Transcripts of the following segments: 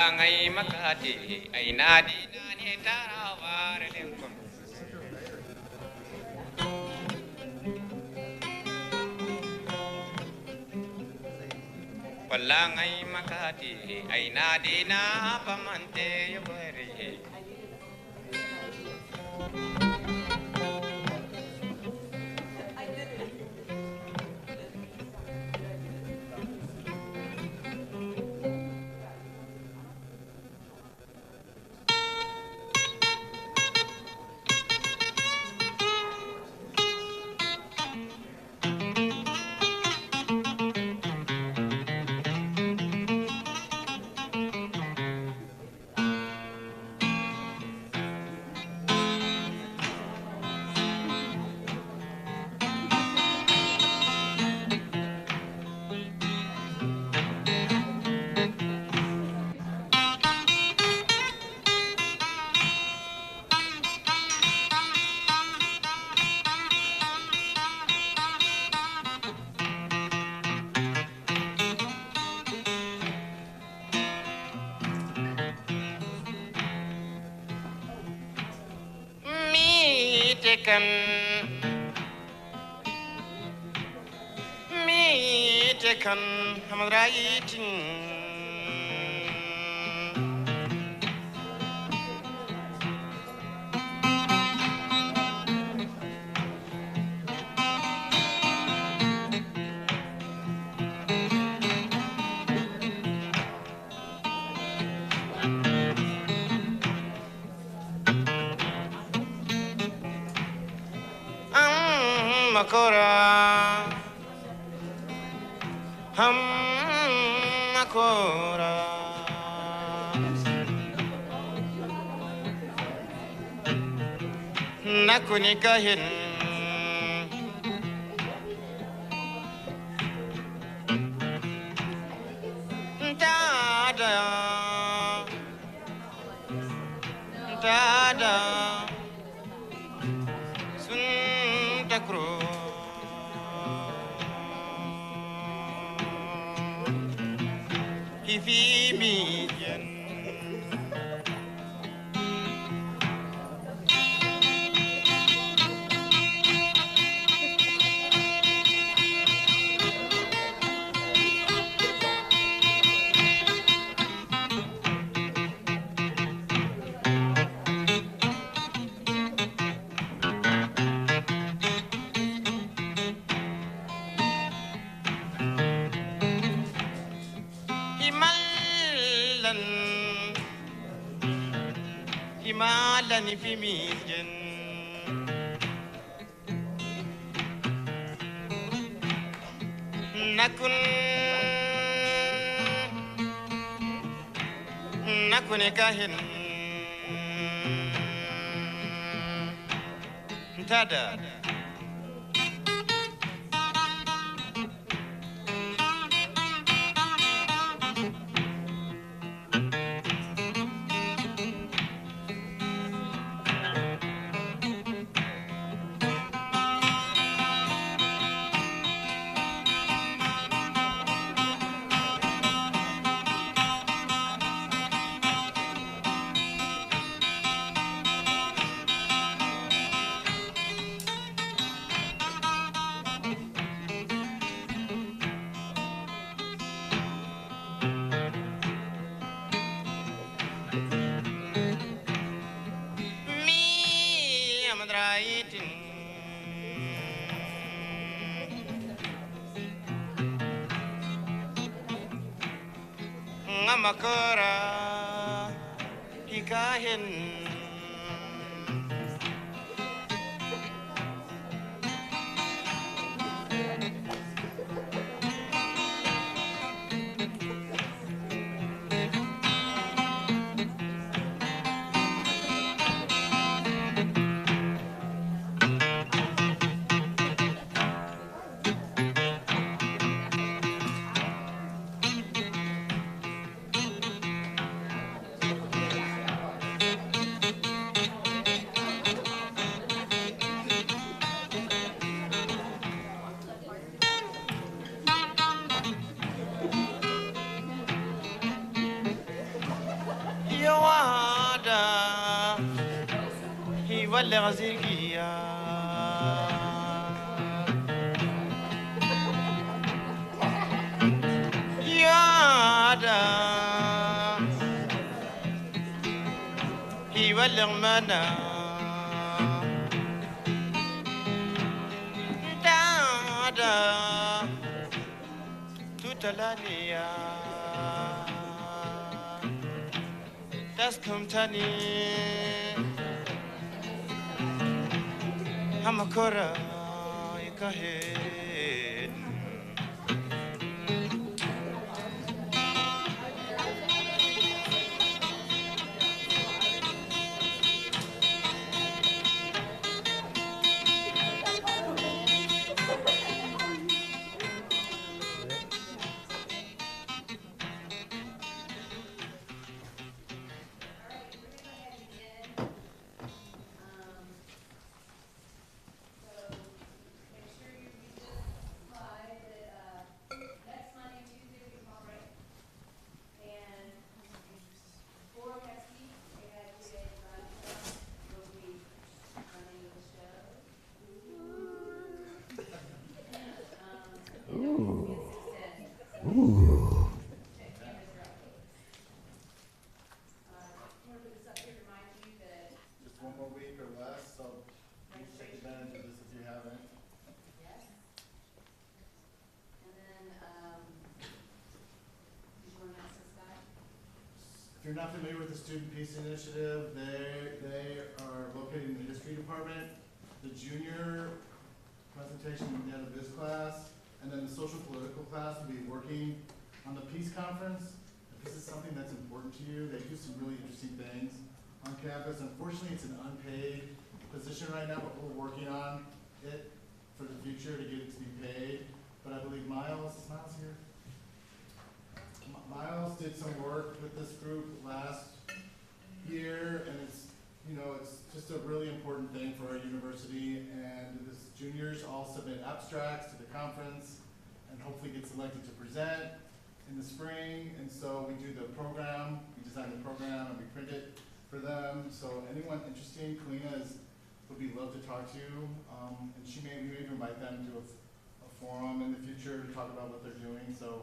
Ngai makati ay nadi nani tarawar lengkon. Ngai makati ay nadi na pamante yobari. Kan hamraitin makora makora nakunikahin dada dada suntakro ifi bijen himalani fi mijen nakunikahin tada ngamakara ikahin ولا زيكيا يا دا هي ولا منا دا دا tutalania das kommt tani hamakora ikahen If you're not familiar with the Student Peace Initiative, they are located in the history department. The junior presentation will be in the biz class, and then the social political class will be working on the peace conference. If this is something that's important to you, they do some really interesting things on campus. Unfortunately, it's an unpaid position right now, but we're working on it for the future to get it to be paid. But I believe Miles here? Miles did some work with this group last year, and it's just a really important thing for our university. And the juniors all submit abstracts to the conference, and hopefully get selected to present in the spring. And so we do the program, we design the program, and we print it for them. So anyone interested, Kalina would be love to talk to, and we may invite them to a forum in the future to talk about what they're doing. So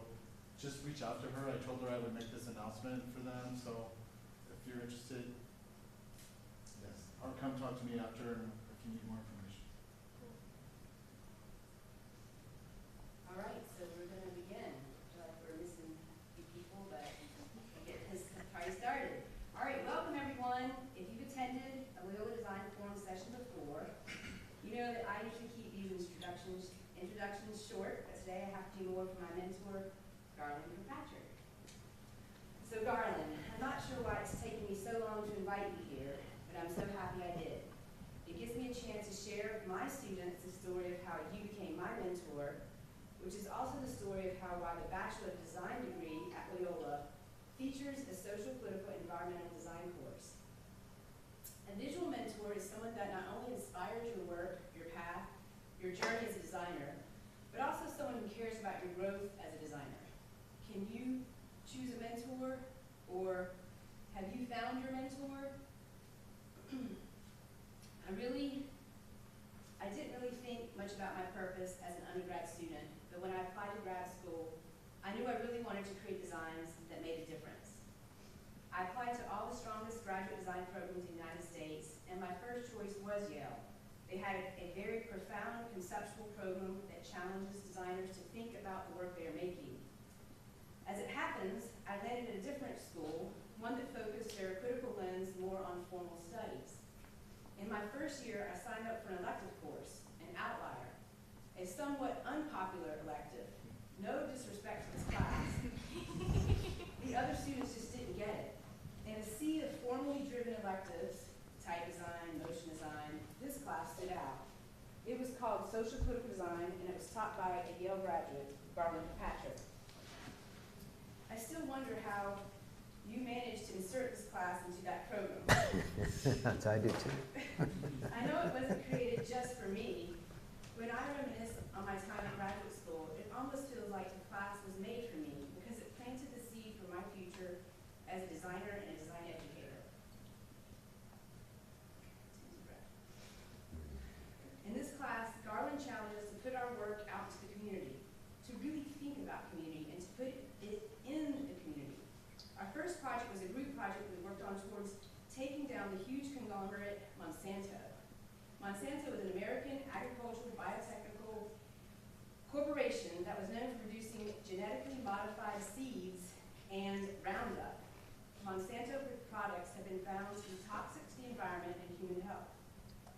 just reach out to her. I told her I would make this announcement for them, so if you're interested, yes, or come talk to me after if you need more information. All right, so we're going to begin. I feel like we're missing a few people, but we'll get this party started. All right, welcome everyone. If you've attended a Loyola Design Forum session before, you know that I usually keep these introductions short, but today I have to do more for my mentor, Garland Kirkpatrick. So Garland, I'm not sure why it's taken me so long to invite you here, but I'm so happy I did. It gives me a chance to share with my students the story of how you became my mentor, which is also the story of why the Bachelor of Design degree at Loyola features a social, political, and environmental design course. A visual mentor is someone that not only inspires your work, your path, your journey as a designer, but also someone who cares about your growth as a designer. Can you choose a mentor, or have you found your mentor? I didn't really think much about my purpose as an undergrad student, but when I applied to grad school, I knew I really wanted to create designs that made a difference. I applied to all the strongest graduate design programs in the United States, and my first choice was Yale. They had a very profound conceptual program that challenges designers to think about the work they are making. As it happens, I landed at a different school, one that focused their critical lens more on formal studies. In my first year, I signed up for an elective course, an outlier, a somewhat unpopular elective. No disrespect to this class. The other students just didn't get it. In a sea of formally driven electives, type design, motion design, this class stood out. It was called Social Political Design, and it was taught by a Yale graduate, Garland Kirkpatrick. I still wonder how you managed to insert this class into that program. I do too. I know it wasn't created just for me. When I reminisce on my time at graduate school, it almost feels like the class was made for me because it planted the seed for my future as a designer and a design educator. project was a group project we worked on towards taking down the huge conglomerate Monsanto. Monsanto is an American agricultural biotechnical corporation that was known for producing genetically modified seeds and Roundup. Monsanto products have been found to be toxic to the environment and human health.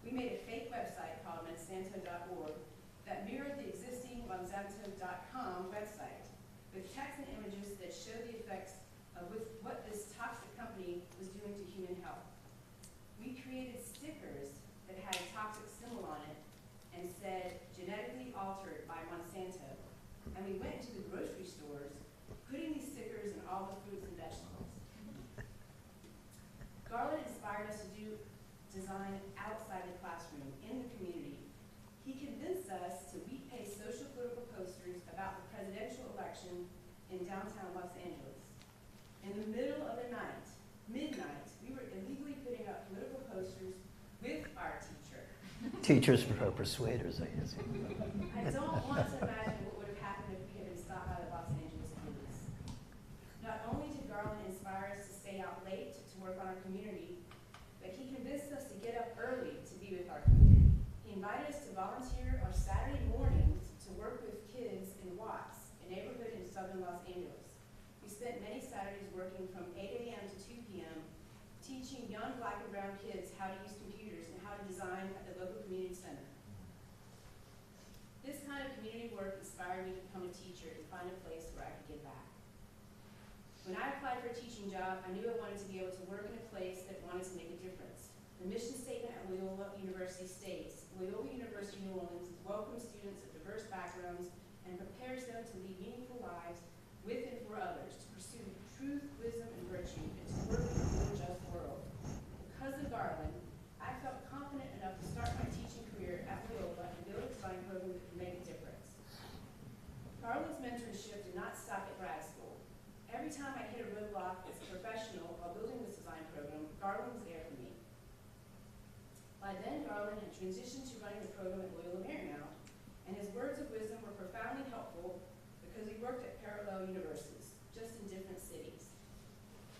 We made a fake website called Monsanto.org that mirrored the existing Monsanto.com website with text and images that show the effects of what this toxic company was doing to human health. We created stickers that had a toxic symbol on it and said, genetically altered by Monsanto. And we went into the grocery stores, putting these stickers in all the fruits and vegetables. Garland inspired us to do design outside the classroom, in the community. He convinced us to week paste social political posters about the presidential election in downtown Los Angeles. In the middle of the night, midnight, we were illegally putting up political posters with our teacher. Teachers are persuaders, I guess. I don't want to imagine what would have happened if we had been stopped by the Los Angeles police. Not only did Garland inspire us to stay out late to work on our community, but he convinced us to get up early to be with our community. He invited us to volunteer on Saturday mornings to work with kids in Watts, a neighborhood in southern Los Angeles. We spent many Saturdays working from 8 a.m. to 2 p.m., teaching young black and brown kids how to use computers and how to design at the local community center. This kind of community work inspired me to become a teacher and find a place where I could give back. When I applied for a teaching job, I knew I wanted to be able to work in a place that wanted to make a difference. The mission statement at Loyola University states, Loyola University New Orleans welcomes students of diverse backgrounds and prepares them to lead meaningful lives with and for others, to pursue truth, wisdom, and virtue, and to work in a more just world. Because of Garland, I felt confident enough to start my teaching career at Loyola and build a design program that could make a difference. Garland's mentorship did not stop at grad school. Every time I hit a roadblock as a professional while building this design program, Garland was there for me. By then, Garland had transitioned to running the program at Loyola Marymount, and his words of wisdom were profoundly helpful because he worked at parallel universities, just in different cities.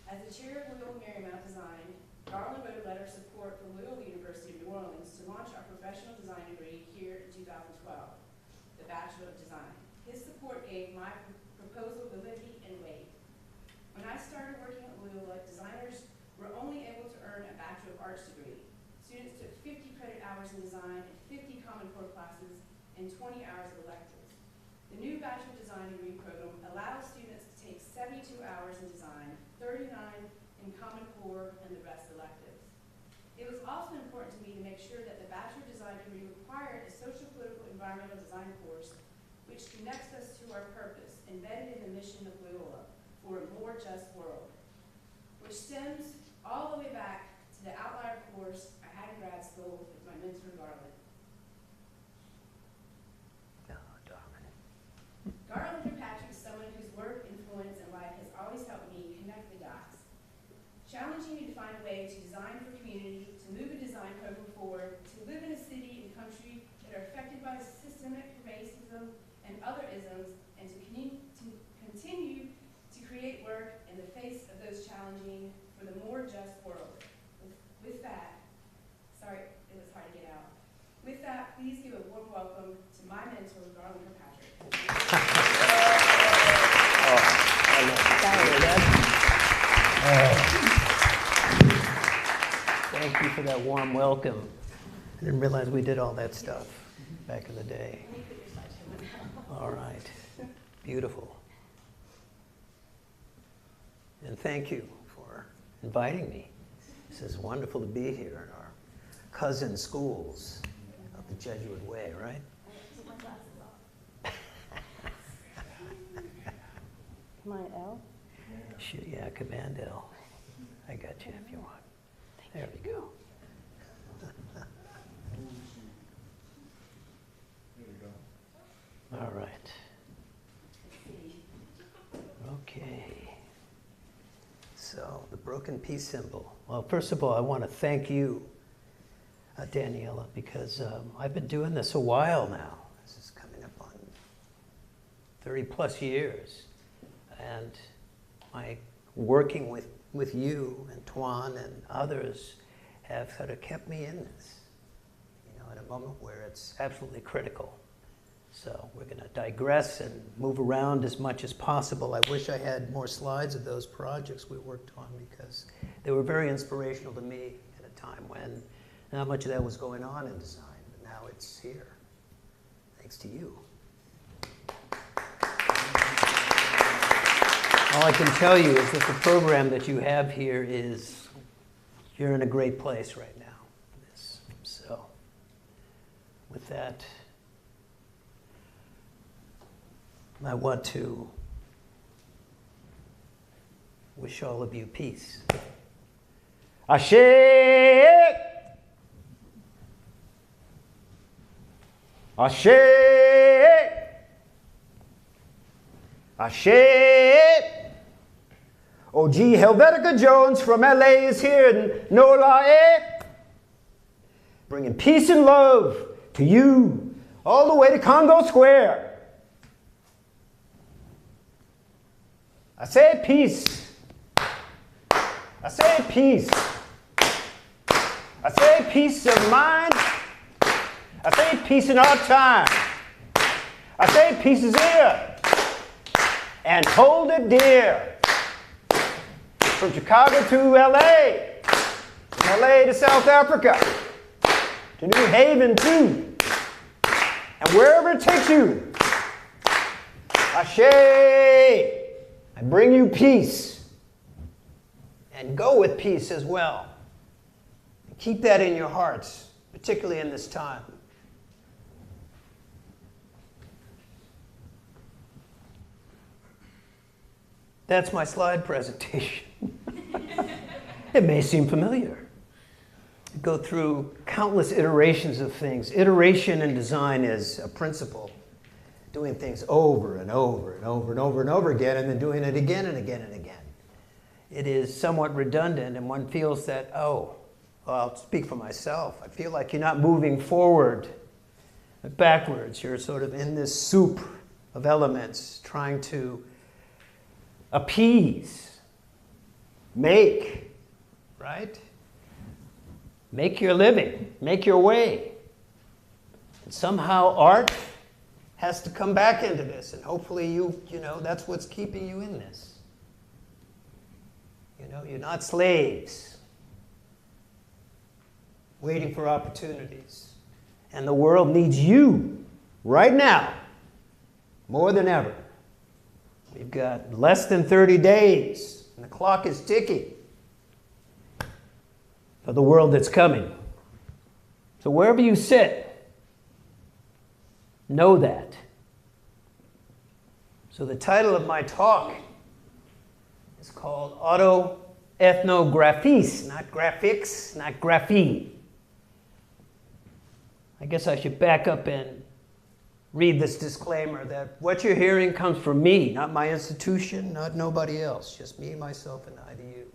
As the chair of Loyola Marymount Design, Garland wrote a letter of support for Loyola University of New Orleans to launch our professional design degree here in 2012, the Bachelor of Design. His support gave my proposal validity and weight. When I started working at Loyola, designers were only able to earn a Bachelor of Arts degree. Students took 50 credit hours in design and 50 Common Core classes and 20 hours of electives. The new Bachelor of Design degree program allows students to take 72 hours in design, 39 in Common Core, and the rest electives. It was also important to me to make sure that the Bachelor of Design degree required a social, political, environmental design course which connects us to our purpose, embedded in the mission of Loyola, for a more just world, which stems all the way back to the outlier course I had in grad school with my mentor, Garland. Garland Kirkpatrick is someone whose work, influence, and life has always helped me connect the dots, challenging me to find a way to design for community, to move a design program forward, to live in a city and country that are affected by systemic racism and other isms, and to continue to create work in the face of those challenging for the more just world. With that, sorry, it was hard to get out. With that, please give a warm welcome to my mentor, Garland Kirkpatrick. Thank you for that warm welcome. I didn't realize we did all that stuff back in the day. All right. Beautiful. And thank you for inviting me. This is wonderful to be here in our cousin schools of the Jesuit way, right? Command L? Sure, yeah, Command L. I got you if you want. There we go. All right. Okay. So the broken peace symbol. Well, first of all, I want to thank you, Daniela, because I've been doing this a while now. This is coming up on 30 plus years. And my working with with you and Tuan and others have sort of kept me in this, at a moment where it's absolutely critical. So we're going to digress and move around as much as possible. I wish I had more slides of those projects we worked on because they were very inspirational to me at a time when not much of that was going on in design, but now it's here. Thanks to you. All I can tell you is that the program that you have here is, you're in a great place right now for this. So with that, I want to wish all of you peace. Ashe! Ashe! Ashe! OG Helvetica Jones from LA is here in Nola, bringing peace and love to you all the way to Congo Square. I say peace. I say peace. I say peace of mind. I say peace in our time. I say peace is here. And hold it dear. From Chicago to LA. From LA to South Africa. To New Haven too. And wherever it takes you. Ashe. I bring you peace. And go with peace as well. And keep that in your hearts, particularly in this time. That's my slide presentation. It may seem familiar. I go through countless iterations of things. Iteration in design is a principle. Doing things over and over and over and over and over again, and then doing it again and again and again. It is somewhat redundant, and one feels that, well, I'll speak for myself. I feel like you're not moving forward, but backwards. You're sort of in this soup of elements, trying to appease, make, right? Make your living, make your way. And somehow art has to come back into this, and hopefully you know, that's what's keeping you in this. You're not slaves waiting for opportunities. And the world needs you right now, more than ever. We've got less than 30 days, and the clock is ticking for the world that's coming. So wherever you sit, know that. So the title of my talk is called Autoethnographies, not graphics, not graphene. I guess I should back up and read this disclaimer that what you're hearing comes from me, not my institution, not nobody else, just me, myself, and I to you.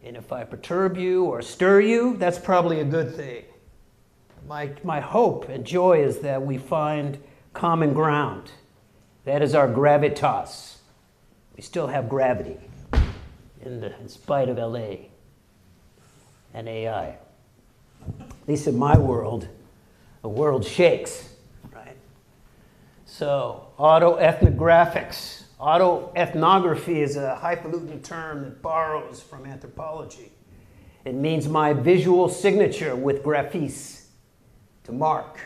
And if I perturb you or stir you, that's probably a good thing. My hope and joy is that we find common ground. That is our gravitas. We still have gravity in spite of LA and AI. At least in my world, the world shakes, right? So, autoethnographics. Autoethnography is a highfalutin term that borrows from anthropology. It means my visual signature with graphes. To mark,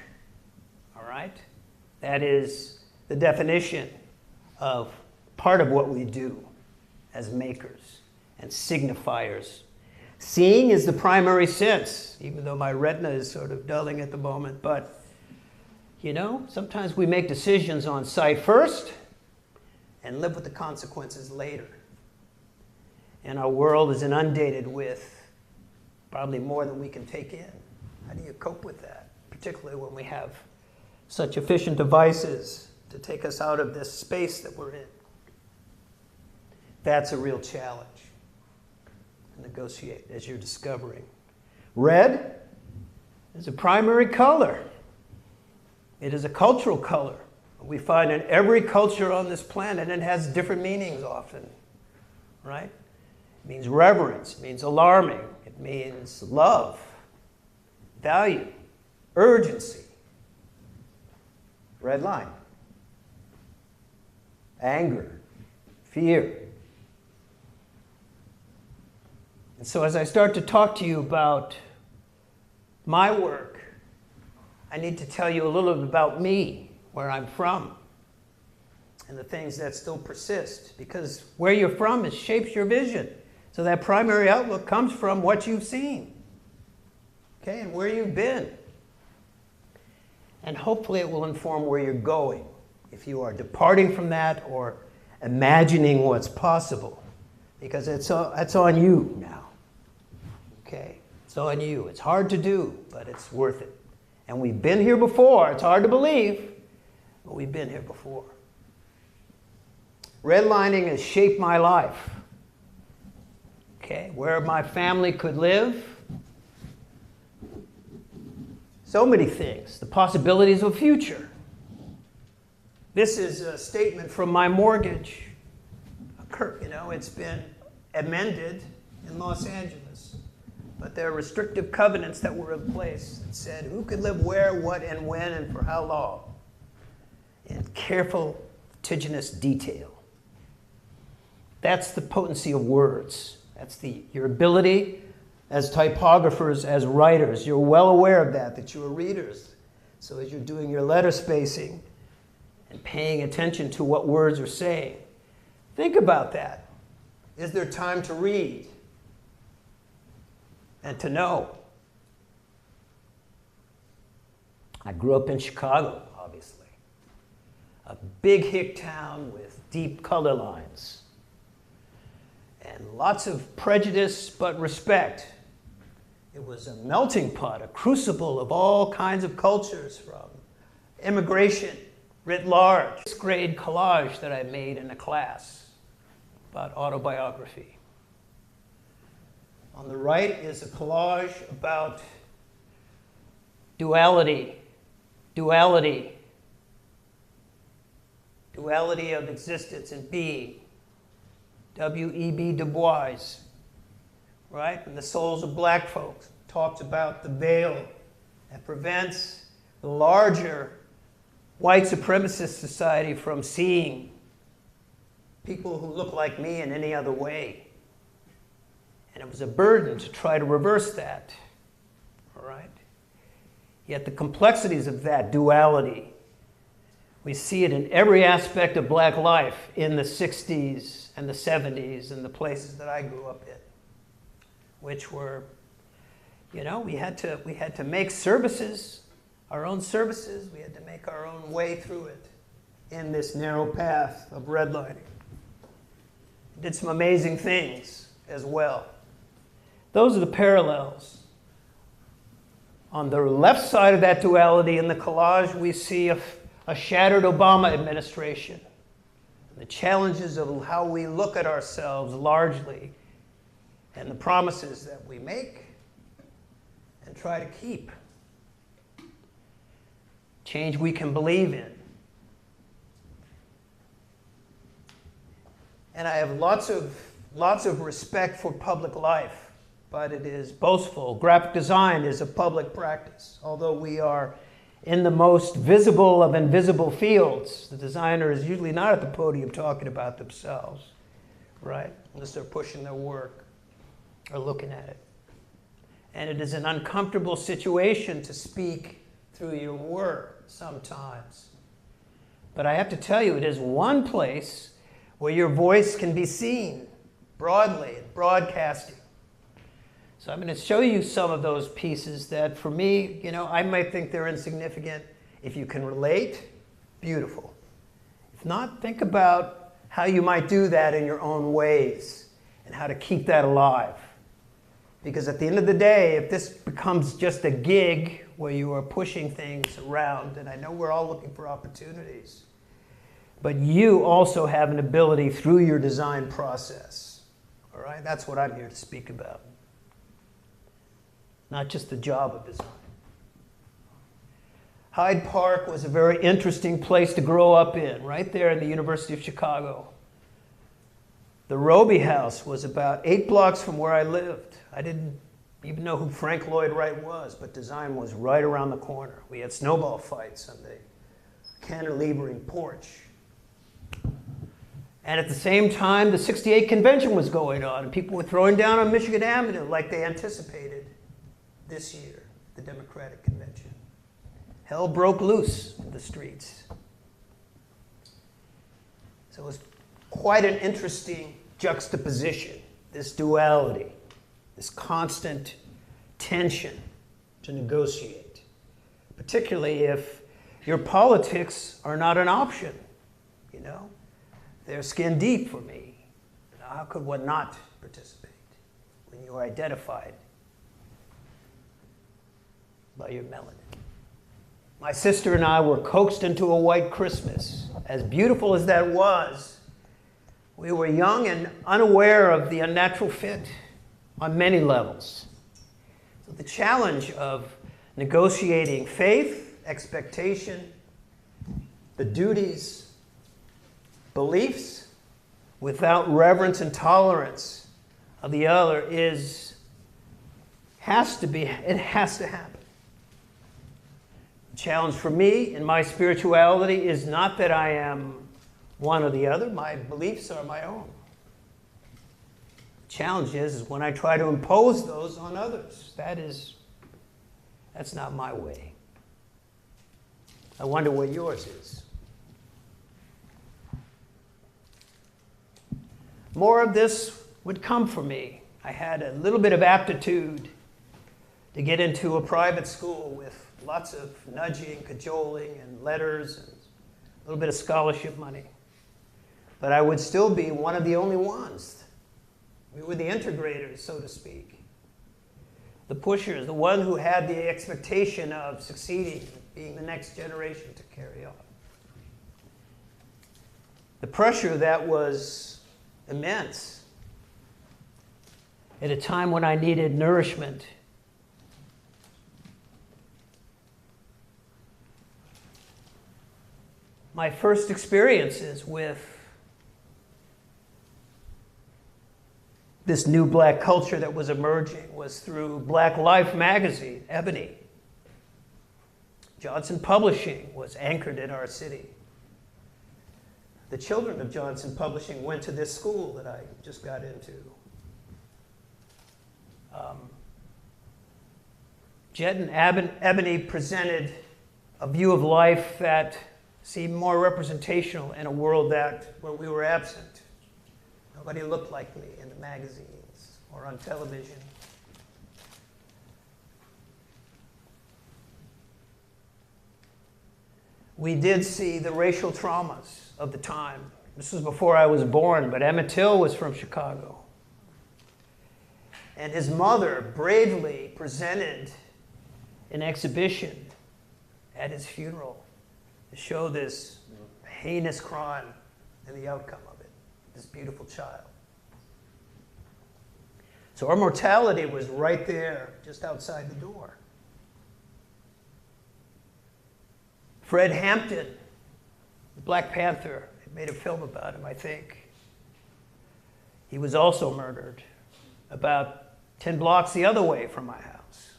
all right? That is the definition of part of what we do as makers and signifiers. Seeing is the primary sense, even though my retina is sort of dulling at the moment, but sometimes we make decisions on sight first and live with the consequences later. And our world is inundated with probably more than we can take in. How do you cope with that? Particularly when we have such efficient devices to take us out of this space that we're in. That's a real challenge to negotiate, as you're discovering. Red is a primary color. It is a cultural color. We find in every culture on this planet, and it has different meanings often, right? It means reverence. It means alarming. It means love, value, urgency. Red line. Anger, fear. And so as I start to talk to you about my work, I need to tell you a little bit about me, where I'm from, and the things that still persist. Because where you're from shapes your vision. So that primary outlook comes from what you've seen, okay, and where you've been. And hopefully it will inform where you're going, if you are departing from that or imagining what's possible. Because it's on you now. Okay? It's on you. It's hard to do, but it's worth it. And we've been here before. It's hard to believe, but we've been here before. Redlining has shaped my life. Okay? Where my family could live. So many things. The possibilities of a future. This is a statement from my mortgage. You know, it's been amended in Los Angeles. But there are restrictive covenants that were in place that said who could live where, what, and when, and for how long. In careful, litigious detail. That's the potency of words. That's your ability as typographers, as writers. You're well aware of that you're readers. So as you're doing your letter spacing and paying attention to what words are saying, think about that. Is there time to read and to know? I grew up in Chicago, obviously. A big hick town with deep color lines. And lots of prejudice, but respect. It was a melting pot, a crucible of all kinds of cultures, from immigration writ large. 6th grade collage that I made in a class about autobiography. On the right is a collage about duality of existence and being. W.E.B. Du Bois, right? And the souls of black folks talks about the veil that prevents the larger white supremacist society from seeing people who look like me in any other way. And it was a burden to try to reverse that, all right? Yet the complexities of that duality, we see it in every aspect of black life in the 60s and the 70s and the places that I grew up in, which were, you know, we had to make services, our own services. We had to make our own way through it in this narrow path of redlining. Did some amazing things as well. Those are the parallels. On the left side of that duality in the collage, we see a shattered Obama administration. The challenges of how we look at ourselves largely, and the promises that we make and try to keep. Change we can believe in. And I have lots of respect for public life, but it is boastful. Graphic design is a public practice. Although we are in the most visible of invisible fields, the designer is usually not at the podium talking about themselves, right? Unless they're pushing their work or looking at it. And it is an uncomfortable situation to speak through your work sometimes. But I have to tell you, it is one place where your voice can be seen broadly, broadcasting. So I'm going to show you some of those pieces that, for me, you know, I might think they're insignificant. If you can relate, beautiful. If not, think about how you might do that in your own ways and how to keep that alive. Because at the end of the day, if this becomes just a gig where you are pushing things around, and I know we're all looking for opportunities, but you also have an ability through your design process. All right? That's what I'm here to speak about. Not just the job of design. Hyde Park was a very interesting place to grow up in, right there in the University of Chicago. The Roby House was about 8 blocks from where I lived. I didn't even know who Frank Lloyd Wright was, but design was right around the corner. We had snowball fights on the cantilevering porch. And at the same time, the '68 convention was going on, and people were throwing down on Michigan Avenue like they anticipated this year, the Democratic Convention. Hell broke loose in the streets. So it was quite an interesting juxtaposition, this duality, this constant tension to negotiate, particularly if your politics are not an option, you know? They're skin deep for me. How could one not participate when you are identified by your melanin? My sister and I were coaxed into a white Christmas. As beautiful as that was, we were young and unaware of the unnatural fit on many levels. So the challenge of negotiating faith, expectation, the duties, beliefs, without reverence and tolerance of the other it has to happen. The challenge for me in my spirituality is not that I am one or the other. My beliefs are my own. The challenge is when I try to impose those on others. That's not my way. I wonder what yours is. More of this would come for me. I had a little bit of aptitude to get into a private school with lots of nudging, cajoling, and letters, and a little bit of scholarship money. But I would still be one of the only ones. We were the integrators, so to speak. The pushers, the one who had the expectation of succeeding, being the next generation to carry on. The pressure that was immense at a time when I needed nourishment. My first experiences with this new black culture that was emerging was through Black Life magazine, Ebony. Johnson Publishing was anchored in our city. The children of Johnson Publishing went to this school that I just got into. Jet and Ebony presented a view of life that seemed more representational in a world where we were absent. Nobody looked like me in the magazines or on television. We did see the racial traumas of the time. This was before I was born, but Emmett Till was from Chicago. And his mother bravely presented an exhibition at his funeral to show this heinous crime and the outcome of it, this beautiful child. So our mortality was right there, just outside the door. Fred Hampton, the Black Panther, they made a film about him, I think. He was also murdered about 10 blocks the other way from my house.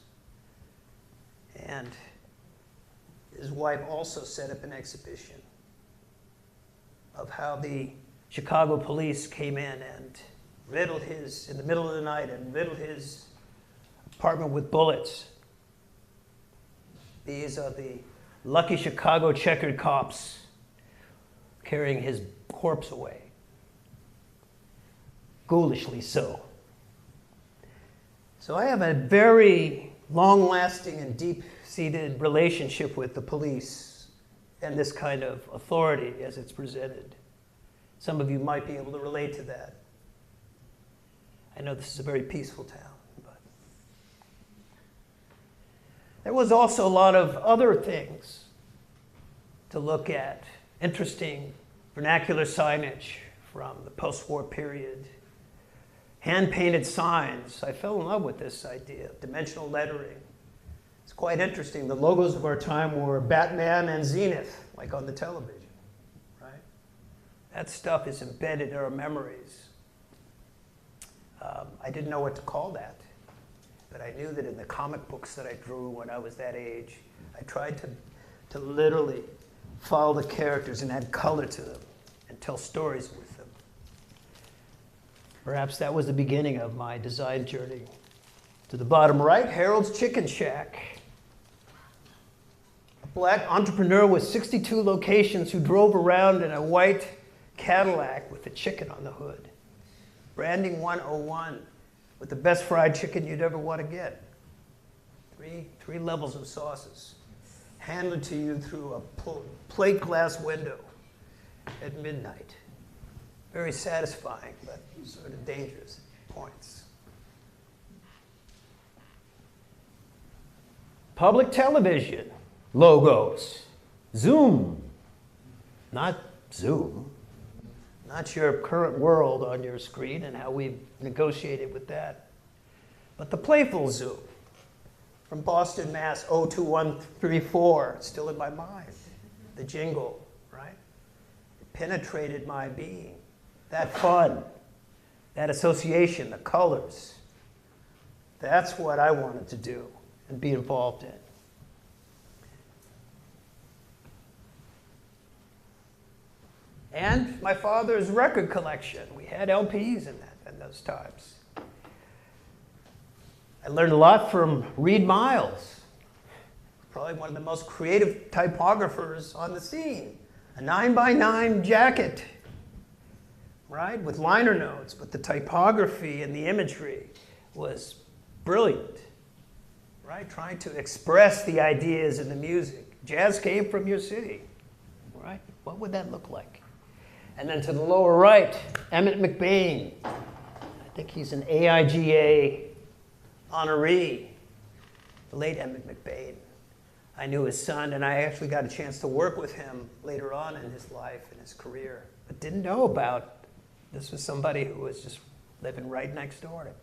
And his wife also set up an exhibition of how the Chicago police came in and in the middle of the night, and riddled his apartment with bullets. These are the lucky Chicago checkered cops carrying his corpse away. Ghoulishly so. So I have a very long-lasting and deep-seated relationship with the police and this kind of authority as it's presented. Some of you might be able to relate to that. I know this is a very peaceful town, but there was also a lot of other things to look at. Interesting vernacular signage from the post-war period. Hand-painted signs. I fell in love with this idea of dimensional lettering. It's quite interesting. The logos of our time were Batman and Zenith, like on the television, right? That stuff is embedded in our memories. I didn't know what to call that. But I knew that in the comic books that I drew when I was that age, I tried to literally follow the characters and add color to them and tell stories with them. Perhaps that was the beginning of my design journey. To the bottom right, Harold's Chicken Shack. A black entrepreneur with 62 locations who drove around in a white Cadillac with a chicken on the hood. Branding 101, with the best fried chicken you'd ever want to get. Three levels of sauces, handed to you through a plate glass window at midnight. Very satisfying, but sort of dangerous at points. Public television logos. Zoom, not Zoom. Not your current world on your screen and how we've negotiated with that, but the playful Zoom from Boston, Mass. 02134, still in my mind. The jingle, right? It penetrated my being. That fun, that association, the colors. That's what I wanted to do and be involved in. And my father's record collection. We had LPs in those times. I learned a lot from Reed Miles, probably one of the most creative typographers on the scene. A 9x9 jacket, right, with liner notes, but the typography and the imagery was brilliant, right? Trying to express the ideas in the music. Jazz came from your city, right? What would that look like? And then to the lower right, Emmett McBain. I think he's an AIGA honoree, the late Emmett McBain. I knew his son, and I actually got a chance to work with him later on in his life and his career, but didn't know about this was somebody who was just living right next door to him.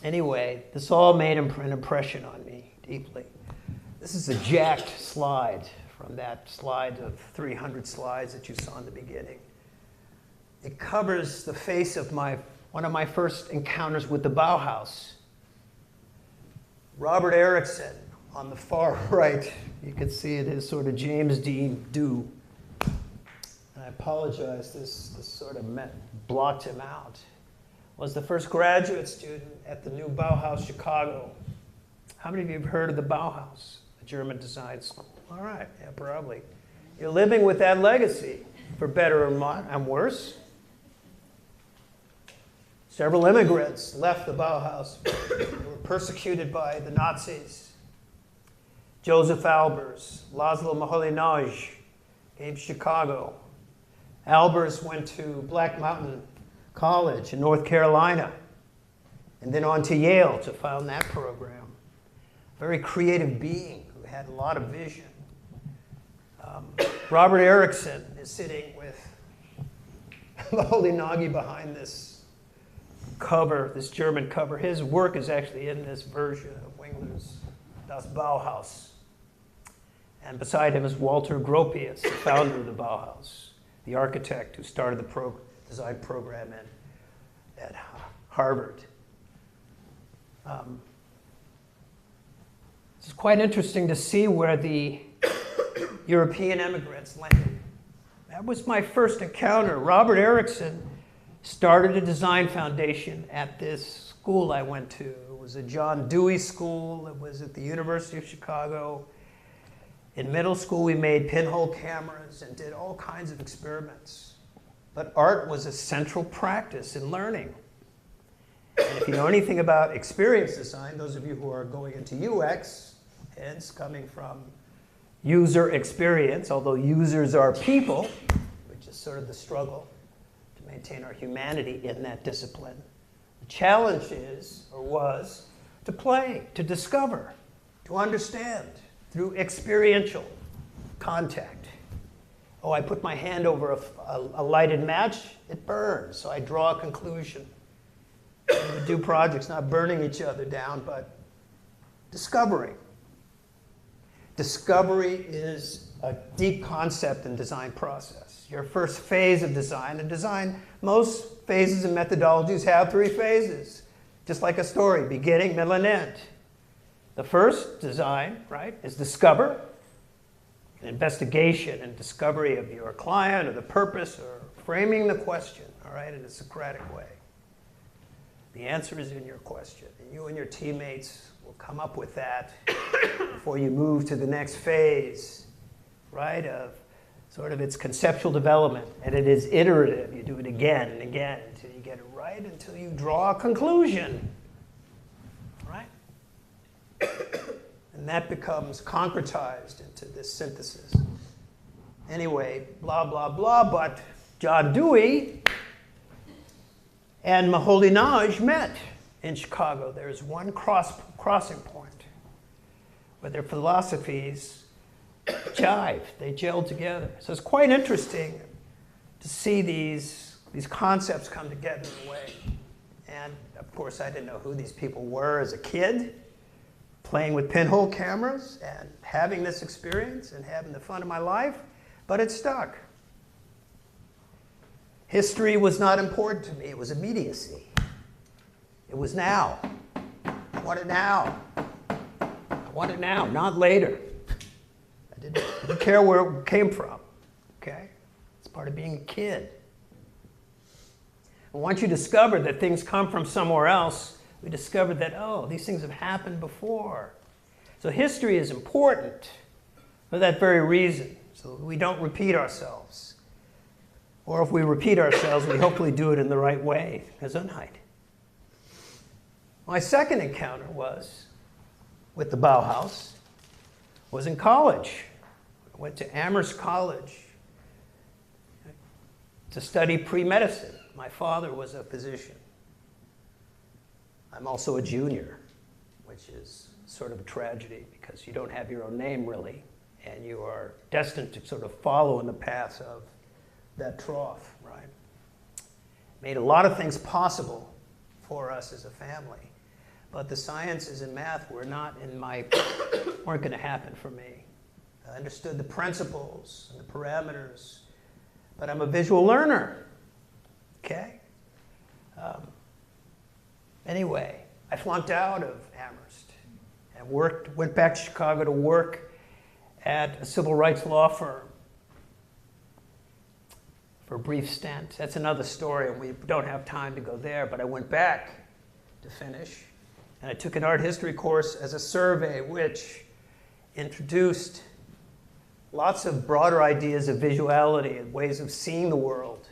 Anyway, this all made an impression on me deeply. This is a jacked slide from that slide of 300 slides that you saw in the beginning. It covers the face of one of my first encounters with the Bauhaus. Robert Erickson on the far right. You can see it is sort of James Dean Do. And I apologize, this sort of blocked him out. Was the first graduate student at the new Bauhaus Chicago. How many of you have heard of the Bauhaus, a German design school? All right, yeah, probably. You're living with that legacy, for better and worse. Several immigrants left the Bauhaus. They were persecuted by the Nazis. Joseph Albers, Laszlo Moholy-Nagy came to Chicago. Albers went to Black Mountain College in North Carolina, and then on to Yale to found that program. Very creative being who had a lot of vision. Robert Erickson is sitting with Moholy-Nagy behind this cover, this German cover. His work is actually in this version of Wingler's Das Bauhaus. And beside him is Walter Gropius, the founder of the Bauhaus, the architect who started the design program at Harvard. It's quite interesting to see where the European immigrants landed. That was my first encounter. Robert Erickson started a design foundation at this school I went to. It was a John Dewey school. It was at the University of Chicago. In middle school, we made pinhole cameras and did all kinds of experiments. But art was a central practice in learning. And if you know anything about experience design, those of you who are going into UX, hence coming from user experience, although users are people, which is sort of the struggle to maintain our humanity in that discipline. The challenge is, or was, to play, to discover, to understand through experiential contact. Oh, I put my hand over a lighted match, it burns, so I draw a conclusion. We would do projects not burning each other down, but discovering. Discovery is a deep concept in design process. Your first phase of design, and design Most phases and methodologies have 3 phases, just like a story, beginning, middle, and end. The first, design, right, is discover, an investigation and discovery of your client or the purpose or framing the question, all right, in a Socratic way. The answer is in your question, and you and your teammates will come up with that before you move to the next phase, right, of sort of its conceptual development, and it is iterative. You do it again and again until you get it right, until you draw a conclusion, right? And that becomes concretized into this synthesis. Anyway, blah, blah, blah, but John Dewey and Moholy-Nagy met in Chicago. There's one crossing point where their philosophies jive, they gel together. So it's quite interesting to see these concepts come together in a way. And of course, I didn't know who these people were as a kid, playing with pinhole cameras and having this experience and having the fun of my life, but it stuck. History was not important to me. It was immediacy. It was now. I want it now. I want it now, not later. I didn't care where it came from, okay? It's part of being a kid. And once you discover that things come from somewhere else, we discovered that, oh, these things have happened before. So history is important for that very reason, so we don't repeat ourselves. Or if we repeat ourselves, we hopefully do it in the right way, Gesundheit. My second encounter was with the Bauhaus, was in college. I went to Amherst College to study pre-medicine. My father was a physician. I'm also a junior, which is sort of a tragedy because you don't have your own name really, and you are destined to sort of follow in the path of that trough, right? Made a lot of things possible for us as a family, but the sciences and math were not weren't going to happen for me. I understood the principles and the parameters, but I'm a visual learner, okay? Anyway, I flunked out of Amherst and went back to Chicago to work at a civil rights law firm for a brief stint. That's another story, and we don't have time to go there, but I went back to finish, and I took an art history course as a survey, which introduced lots of broader ideas of visuality and ways of seeing the world.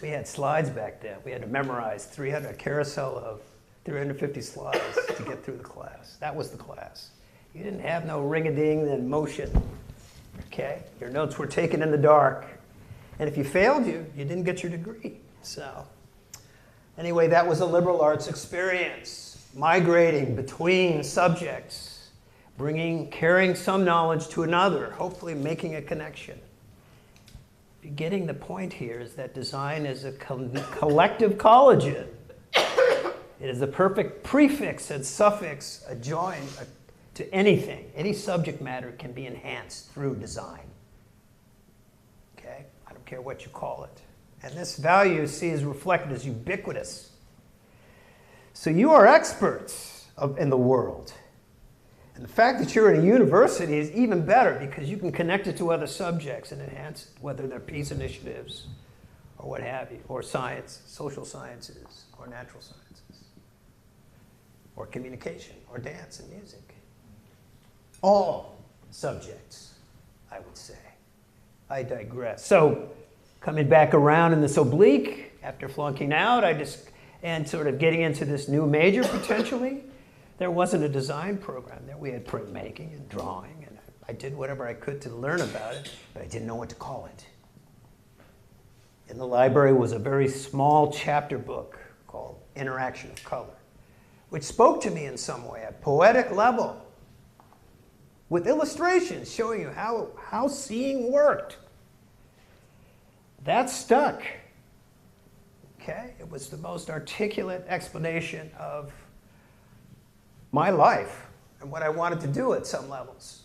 We had slides back then. We had to memorize a carousel of 350 slides to get through the class. That was the class. You didn't have no ring-a-ding and motion, okay? Your notes were taken in the dark. And if you failed, you didn't get your degree. So anyway, that was a liberal arts experience, migrating between subjects, carrying some knowledge to another, hopefully making a connection. Getting the point here is that design is a collective collagen. It is the perfect prefix and suffix adjoined to anything. Any subject matter can be enhanced through design. Okay? I don't care what you call it. And this value, you see, is reflected as ubiquitous. So you are experts in the world. And the fact that you're in a university is even better because you can connect it to other subjects and enhance it, whether they're peace initiatives or what have you, or science, social sciences, or natural sciences, or communication, or dance and music. All subjects, I would say. I digress. So coming back around in this oblique, after flunking out, and sort of getting into this new major potentially, there wasn't a design program there. We had printmaking and drawing, and I did whatever I could to learn about it, but I didn't know what to call it. In the library was a very small chapter book called Interaction of Color, which spoke to me in some way, at poetic level, with illustrations showing you how seeing worked. That stuck. Okay? It was the most articulate explanation of my life and what I wanted to do at some levels.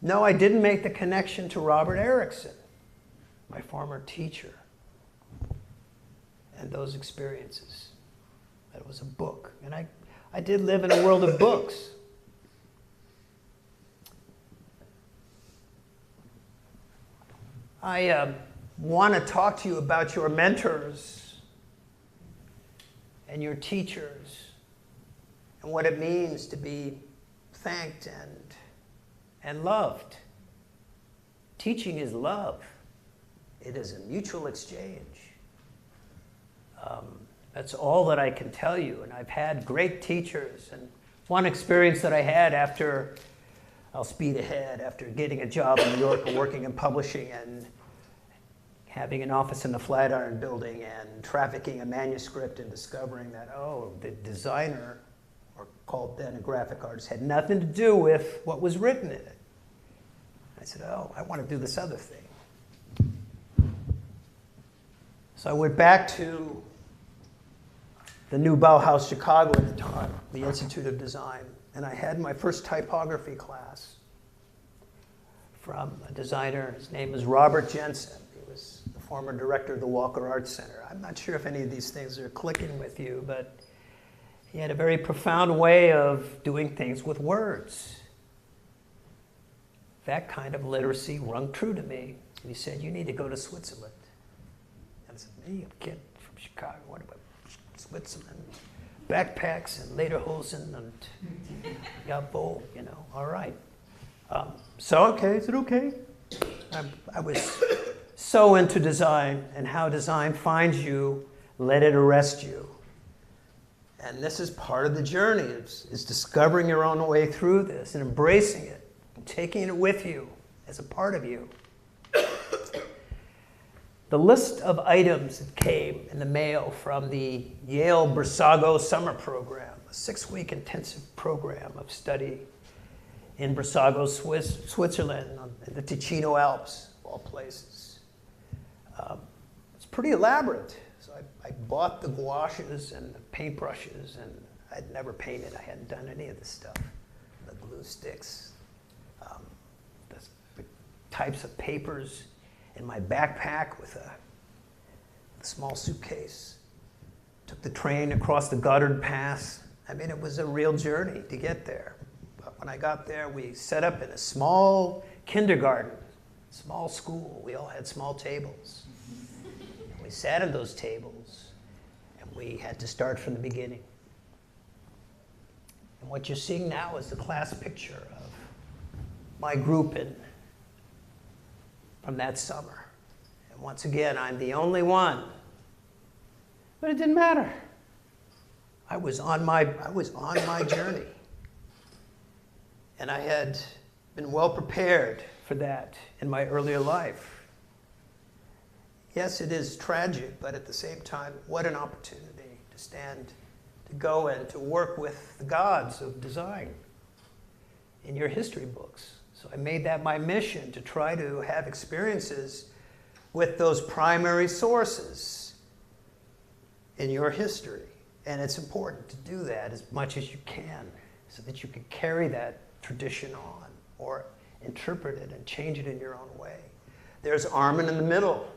No, I didn't make the connection to Robert Erickson, my former teacher. and those experiences. That it was a book. And I did live in a world of books. I want to talk to you about your mentors and your teachers and what it means to be thanked and loved. Teaching is love. It is a mutual exchange. That's all that I can tell you. And I've had great teachers. And one experience that I had after, I'll speed ahead, after getting a job in New York and working in publishing and having an office in the Flatiron Building and trafficking a manuscript and discovering that, oh, the designer, or called then a graphic artist, had nothing to do with what was written in it. I said, oh, I want to do this other thing. So I went back to the new Bauhaus Chicago at the time, the Institute of Design, and I had my first typography class from a designer. His name is Robert Jensen. He was the former director of the Walker Arts Center. I'm not sure if any of these things are clicking with you, but he had a very profound way of doing things with words. That kind of literacy rung true to me. And he said, you need to go to Switzerland. And I said, me, a kid from Chicago, what about Switzerland? Backpacks and lederhosen and Jabot, you know, all right. So, okay, is it okay? I was so into design and how design finds you, let it arrest you. And this is part of the journey, is discovering your own way through this and embracing it, and taking it with you as a part of you. The list of items that came in the mail from the Yale Brissago summer program, a 6-week intensive program of study in Brissago, Switzerland, in the Ticino Alps, of all places. It's pretty elaborate. So I bought the gouaches and the paintbrushes, and I'd never painted. I hadn't done any of this stuff. The glue sticks, the types of papers in my backpack with a small suitcase. Took the train across the Goddard Pass. I mean, it was a real journey to get there. But when I got there, we set up in a small kindergarten, small school. We all had small tables. And we sat at those tables, and we had to start from the beginning. And what you're seeing now is the class picture of my group from that summer. And once again, I'm the only one. But it didn't matter. I was on my journey. And I had been well prepared for that in my earlier life. Yes, it is tragic, but at the same time, what an opportunity to stand, to go and to work with the gods of design in your history books. So I made that my mission, to try to have experiences with those primary sources in your history. And it's important to do that as much as you can so that you can carry that tradition on or interpret it and change it in your own way. There's Armin in the middle.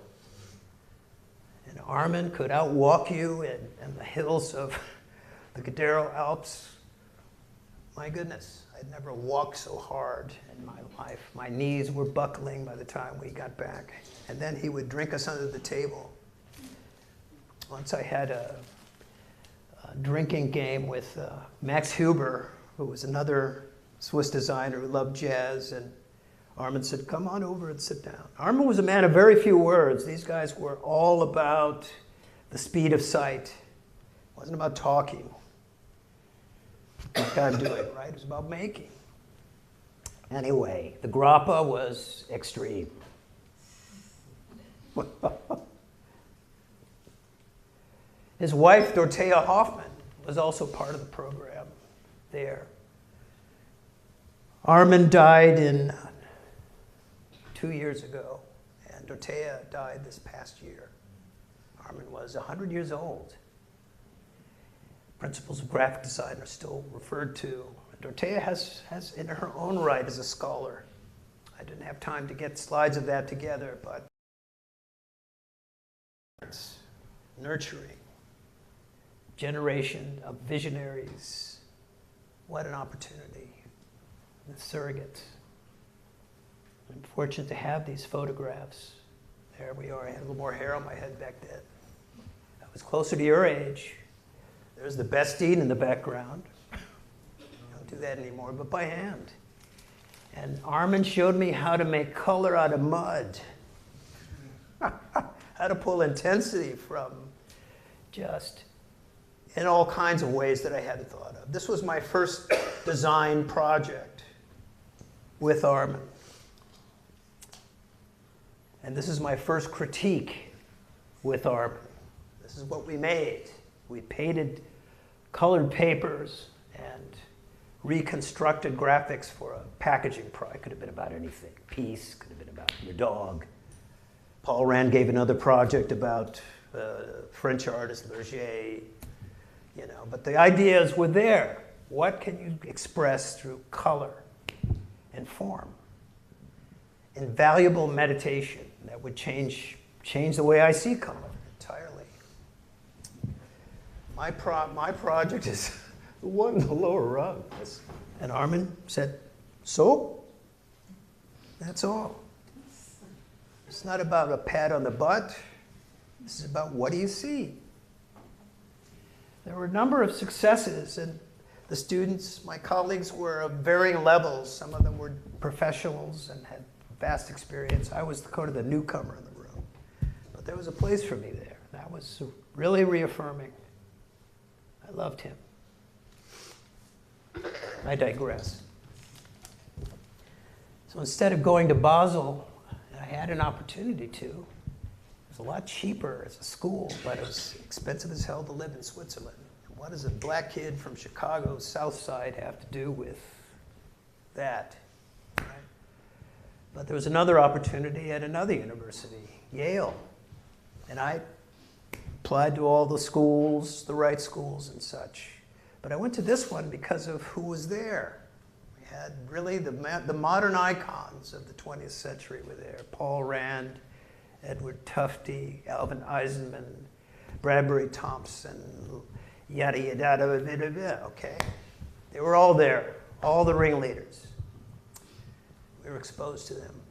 And Armin could outwalk you in the hills of the Gadaro Alps. My goodness, I'd never walked so hard in my life. My knees were buckling by the time we got back. And then he would drink us under the table. Once I had a drinking game with Max Huber, who was another Swiss designer who loved jazz, and Armin said, come on over and sit down. Armin was a man of very few words. These guys were all about the speed of sight. It wasn't about talking. You gotta do it, right? It was about making. Anyway, the grappa was extreme. His wife, Dorothea Hoffman, was also part of the program there. Armin died 2 years ago, and Dorothea died this past year. Armin was 100 years old. Principles of graphic design are still referred to. Dorothea has in her own right as a scholar. I didn't have time to get slides of that together, but nurturing generation of visionaries. What an opportunity. The surrogates. I'm fortunate to have these photographs. There we are. I had a little more hair on my head back then. I was closer to your age. There's the Bestine in the background. Don't do that anymore, but by hand. And Armin showed me how to make color out of mud. How to pull intensity from just in all kinds of ways that I hadn't thought of. This was my first design project with Armin. And this is my first critique with Armin. This is what we made. We painted colored papers and reconstructed graphics for a packaging product. Could have been about anything. Peace, could have been about your dog. Paul Rand gave another project about French artist Leger, but the ideas were there. What can you express through color and form? Invaluable meditation that would change the way I see color entirely. My project is the one in the lower rung. And Armin said, so? That's all. It's not about a pat on the butt. This is about what do you see? There were a number of successes, and the students, my colleagues, were of varying levels. Some of them were professionals and had vast experience. I was kind of the newcomer in the room. But there was a place for me there. That was really reaffirming. I loved him. I digress. So instead of going to Basel, I had an opportunity to. It was a lot cheaper as a school, but it was expensive as hell to live in Switzerland. And what does a black kid from Chicago's South Side have to do with that? Right? But there was another opportunity at another university, Yale. And I applied to all the schools, the right schools and such. But I went to this one because of who was there. We had really the modern icons of the 20th century were there. Paul Rand, Edward Tufte, Alvin Eisenman, Bradbury Thompson, yada, yada, yada, yada, okay? They were all there, all the ringleaders. We were exposed to them.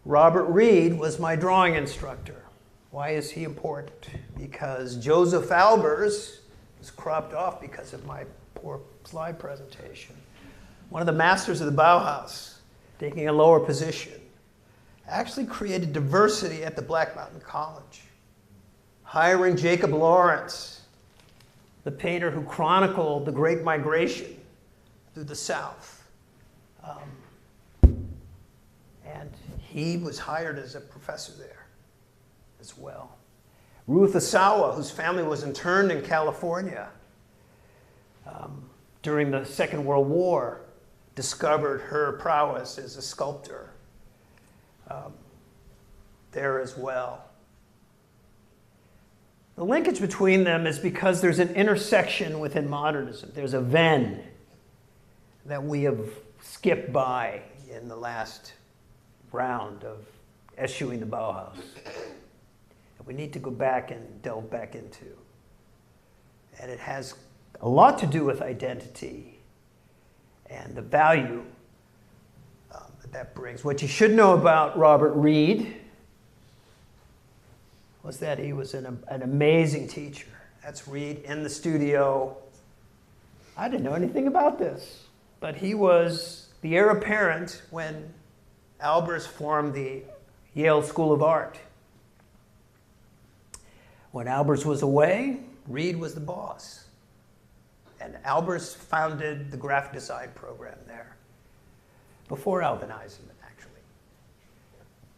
Robert Reed was my drawing instructor. Why is he important? Because Joseph Albers was cropped off because of my poor slide presentation. One of the masters of the Bauhaus, taking a lower position, actually created diversity at the Black Mountain College, hiring Jacob Lawrence, the painter who chronicled the Great Migration through the South. And he was hired as a professor there as well. Ruth Asawa, whose family was interned in California during the Second World War, discovered her prowess as a sculptor there as well. The linkage between them is because there's an intersection within modernism. There's a Venn that we have skipped by in the last round of eschewing the Bauhaus. We need to go back and delve back into. And it has a lot to do with identity and the value that brings. What you should know about Robert Reed was that he was an amazing teacher. That's Reed in the studio. I didn't know anything about this, but he was the heir apparent when Albers formed the Yale School of Art. When Albers was away, Reed was the boss. And Albers founded the graphic design program there, before Alvin Eisenman, actually.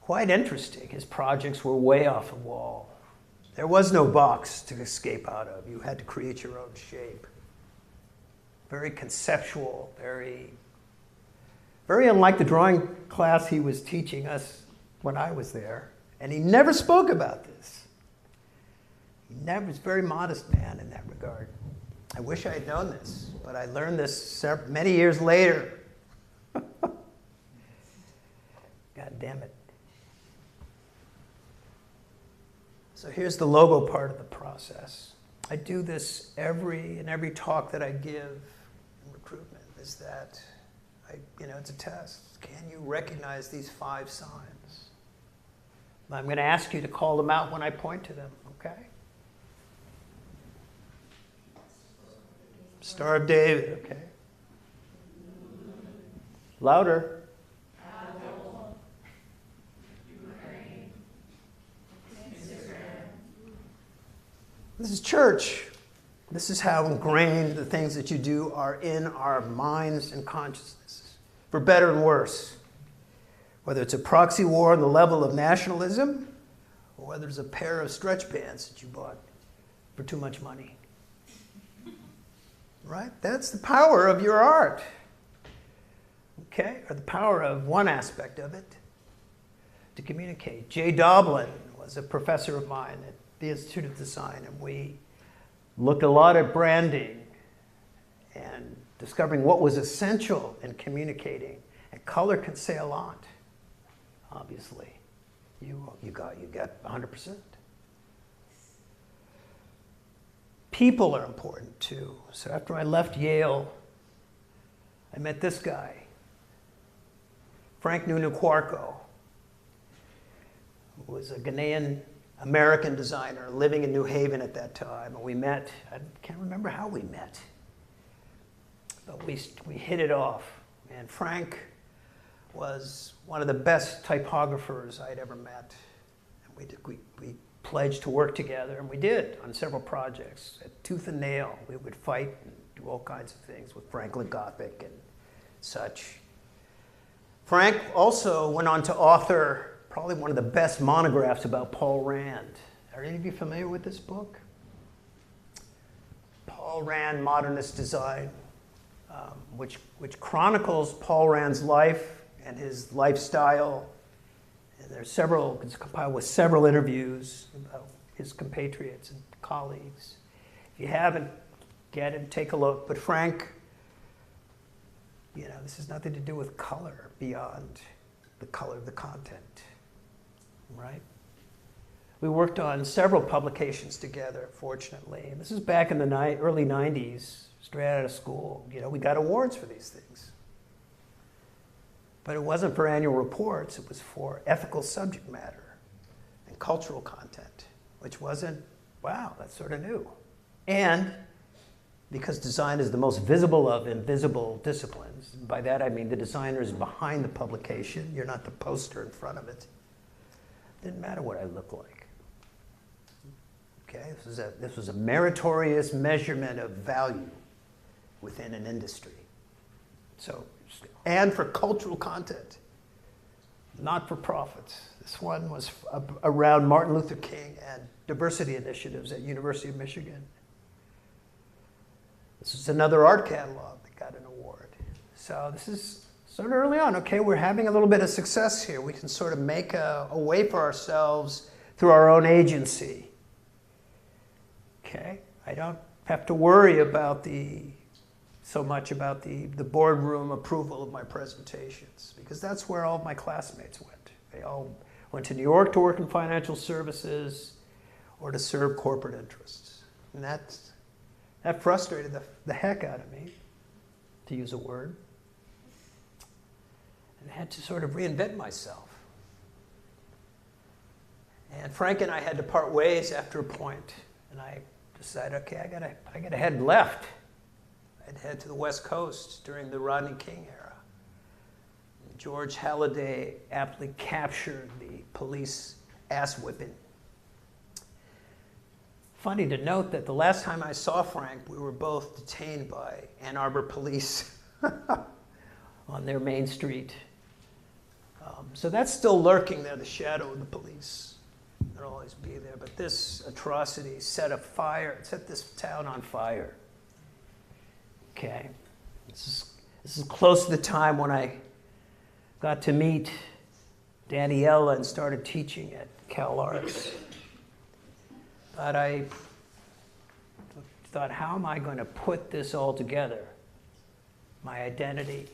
Quite interesting. His projects were way off the wall. There was no box to escape out of. You had to create your own shape. Very conceptual, very unlike the drawing class he was teaching us when I was there. And he never spoke about this. He was a very modest man in that regard. I wish I had known this, but I learned this many years later. God damn it. So here's the logo part of the process. I do this in every talk that I give in recruitment, is that it's a test. Can you recognize these 5 signs? I'm going to ask you to call them out when I point to them, okay? Star of David, okay? Louder. This is church. This is how ingrained the things that you do are in our minds and consciousnesses, for better and worse. Whether it's a proxy war on the level of nationalism, or whether it's a pair of stretch pants that you bought for too much money. Right? That's the power of your art. Okay? Or the power of one aspect of it, to communicate. Jay Doblin was a professor of mine at the Institute of Design, and we looked a lot at branding and discovering what was essential in communicating. And color can say a lot, obviously. You got 100%. People are important too. So after I left Yale, I met this guy, Frank Nunukwarko, who was a Ghanaian American designer living in New Haven at that time. And we met, I can't remember how we met, but we hit it off. And Frank was one of the best typographers I'd ever met. And we pledged to work together, and we did on several projects. At tooth and nail, we would fight and do all kinds of things with Franklin Gothic and such. Frank also went on to author probably one of the best monographs about Paul Rand. Are any of you familiar with this book? Paul Rand, Modernist Design, which chronicles Paul Rand's life and his lifestyle. And it's compiled with several interviews about his compatriots and colleagues. If you haven't, get it, take a look. But Frank, this has nothing to do with color beyond the color of the content. Right? We worked on several publications together, fortunately. And this is back in the early 90s, straight out of school. We got awards for these things. But it wasn't for annual reports. It was for ethical subject matter and cultural content, which wasn't, wow, that's sort of new. And because design is the most visible of invisible disciplines, by that I mean the designer is behind the publication. You're not the poster in front of it. Didn't matter what I look like. Okay, this was a meritorious measurement of value within an industry. So, and for cultural content, not for profits. This one was around Martin Luther King and diversity initiatives at University of Michigan. This is another art catalog that got an award. So this is sort of early on. Okay, we're having a little bit of success here. We can sort of make a way for ourselves through our own agency. Okay, I don't have to worry about so much about the boardroom approval of my presentations, because that's where all of my classmates went. They all went to New York to work in financial services or to serve corporate interests. And that frustrated the heck out of me, to use a word. And I had to sort of reinvent myself. And Frank and I had to part ways after a point, and I decided, okay, I gotta head left. I'd head to the West Coast during the Rodney King era. And George Halliday aptly captured the police ass-whipping. Funny to note that the last time I saw Frank, we were both detained by Ann Arbor police on their main street. So that's still lurking there, the shadow of the police. There'll always be there. But this atrocity set this town on fire. Okay. This is close to the time when I got to meet Daniela and started teaching at Cal Arts. But I thought, how am I going to put this all together? My identity,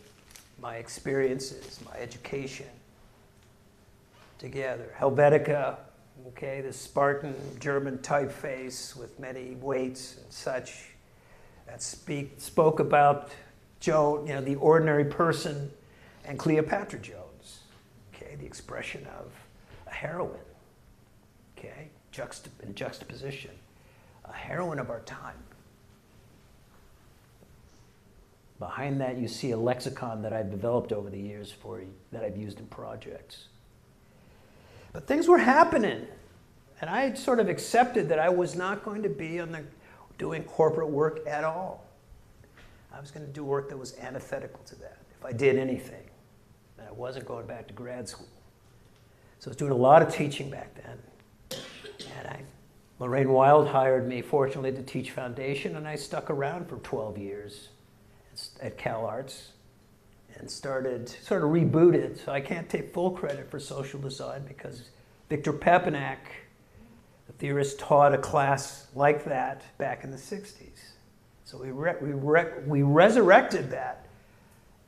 my experiences, my education together. Helvetica okay, this Spartan German typeface with many weights and such, that spoke about Joan, the ordinary person, and Cleopatra Jones, okay, the expression of a heroine, okay, in juxtaposition, a heroine of our time. Behind that, you see a lexicon that I've developed over the years that I've used in projects. But things were happening, and I sort of accepted that I was not going to be doing corporate work at all. I was going to do work that was antithetical to that, if I did anything. And I wasn't going back to grad school. So I was doing a lot of teaching back then. And Lorraine Wild hired me, fortunately, to teach foundation, and I stuck around for 12 years at Cal Arts and sort of rebooted. So I can't take full credit for social design because Victor Pepanak, the theorist, taught a class like that back in the 60s. So we resurrected that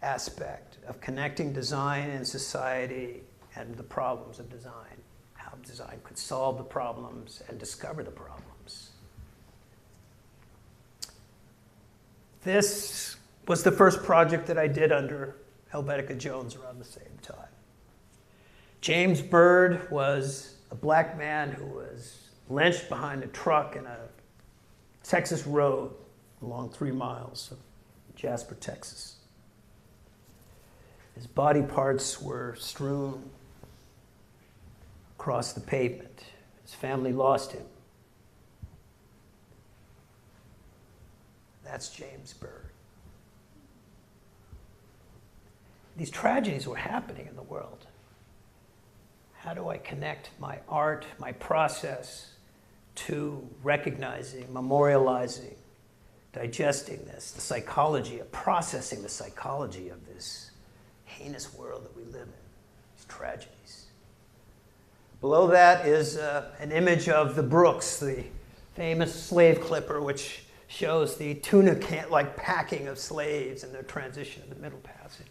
aspect of connecting design and society and the problems of design, how design could solve the problems and discover the problems. This was the first project that I did under Helvetica Jones around the same time. James Byrd was a black man who was lynched behind a truck in a Texas road along 3 miles of Jasper, Texas. His body parts were strewn across the pavement. His family lost him. That's James Byrd. These tragedies were happening in the world. How do I connect my art, my process, to recognizing, memorializing, digesting this, the psychology of processing the psychology of this heinous world that we live in, these tragedies. Below that is an image of the Brooks, the famous slave clipper, which shows the tuna can-like packing of slaves and their transition in the Middle Passage.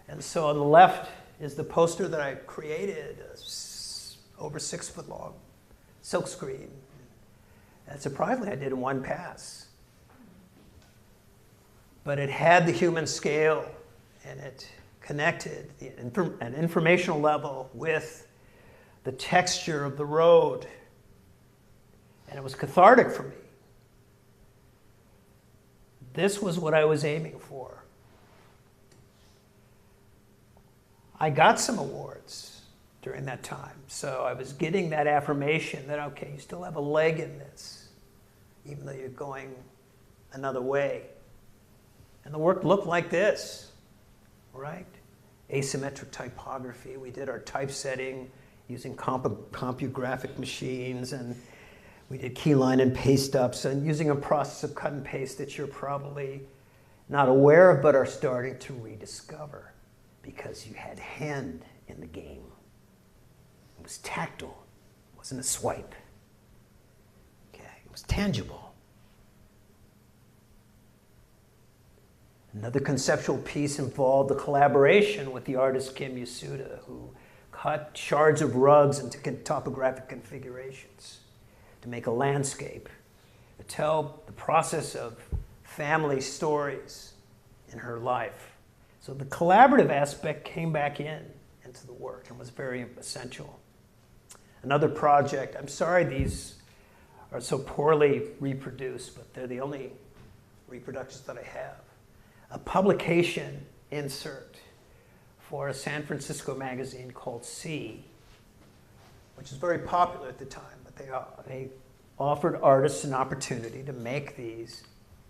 And so on the left is the poster that I created, over 6 foot long, silkscreen. And surprisingly, I did in one pass. But it had the human scale, and it connected an informational level with the texture of the road. And it was cathartic for me. This was what I was aiming for. I got some awards during that time. So I was getting that affirmation that, okay, you still have a leg in this, even though you're going another way. And the work looked like this, right? Asymmetric typography. We did our typesetting using CompuGraphic machines, and we did keyline and paste ups, and using a process of cut and paste that you're probably not aware of but are starting to rediscover, because you had hand in the game. It was tactile. It wasn't a swipe. Okay, it was tangible. Another conceptual piece involved the collaboration with the artist Kim Yasuda, who cut shards of rugs into topographic configurations to make a landscape, to tell the process of family stories in her life. So the collaborative aspect came back into the work and was very essential. Another project, I'm sorry these are so poorly reproduced, but they're the only reproductions that I have. A publication insert for a San Francisco magazine called C, which was very popular at the time, but they offered artists an opportunity to make these,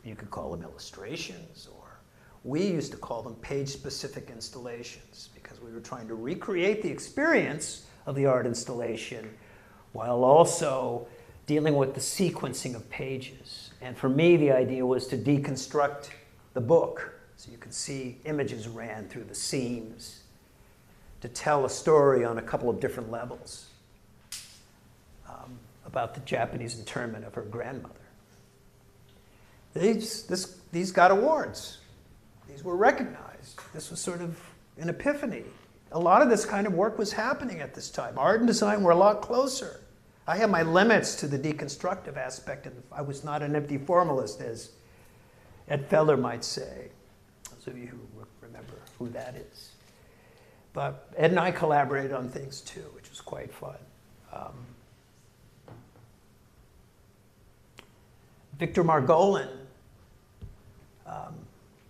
you could call them illustrations, or we used to call them page-specific installations, because we were trying to recreate the experience of the art installation while also dealing with the sequencing of pages. And for me, the idea was to deconstruct the book, so you could see images ran through the seams to tell a story on a couple of different levels about the Japanese internment of her grandmother. These got awards. These were recognized. This was sort of an epiphany a lot of this kind of work was happening at this time. Art and design were a lot closer. I had my limits to the deconstructive aspect, and I was not an empty formalist, as Ed Feller might say. Those of you who remember who that is. But Ed and I collaborated on things too, which was quite fun. Victor Margolin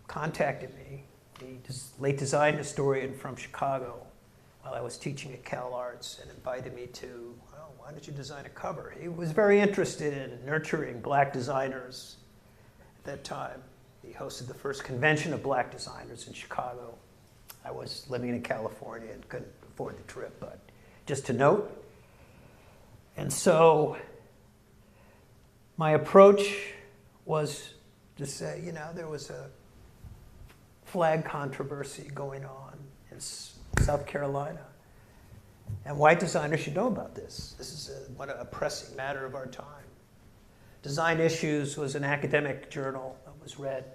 contacted me, the late design historian from Chicago, while I was teaching at Cal Arts, and invited me to, well, why don't you design a cover? He was very interested in nurturing black designers at that time. He hosted the first convention of black designers in Chicago. I was living in California and couldn't afford the trip, but just to note. And so my approach was to say, you know, there was a flag controversy going on in South Carolina. And white designers should know about this. This is a pressing matter of our time. Design Issues was an academic journal that was read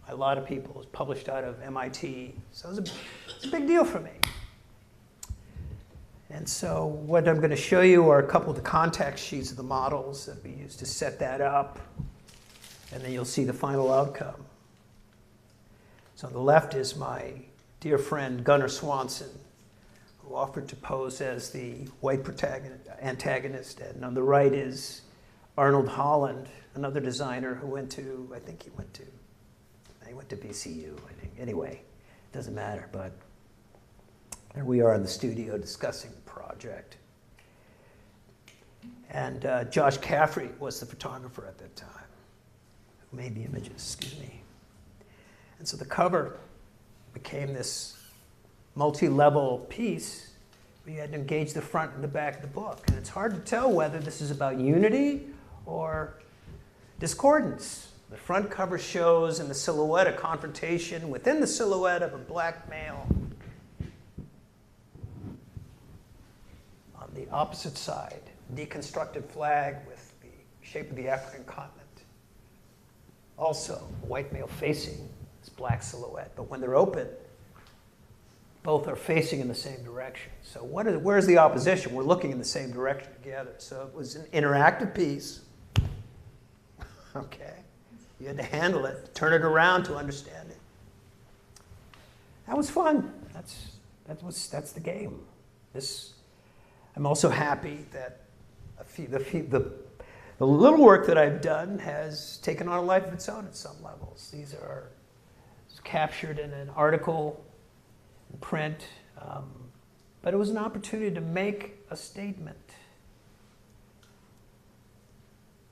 by a lot of people. It was published out of MIT. So it was a big deal for me. And so what I'm going to show you are a couple of the contact sheets of the models that we used to set that up. And then you'll see the final outcome. So on the left is my dear friend Gunnar Swanson, who offered to pose as the white antagonist. And on the right is Arnold Holland, another designer who went to, I think he went to VCU, I think. Anyway, it doesn't matter, but there we are in the studio discussing the project. And Josh Caffrey was the photographer at that time, who made the images, excuse me. And so the cover became this multi-level piece where you had to engage the front and the back of the book. And it's hard to tell whether this is about unity or discordance. The front cover shows in the silhouette a confrontation within the silhouette of a black male. On the opposite side, deconstructed flag with the shape of the African continent. Also, a white male facing this black silhouette. But when they're open, both are facing in the same direction. So where's the opposition? We're looking in the same direction together. So it was an interactive piece. Okay. You had to handle it, turn it around to understand it. That was fun. That's the game. I'm also happy that the little work that I've done has taken on a life of its own at some levels. These are captured in an article in print, but it was an opportunity to make a statement.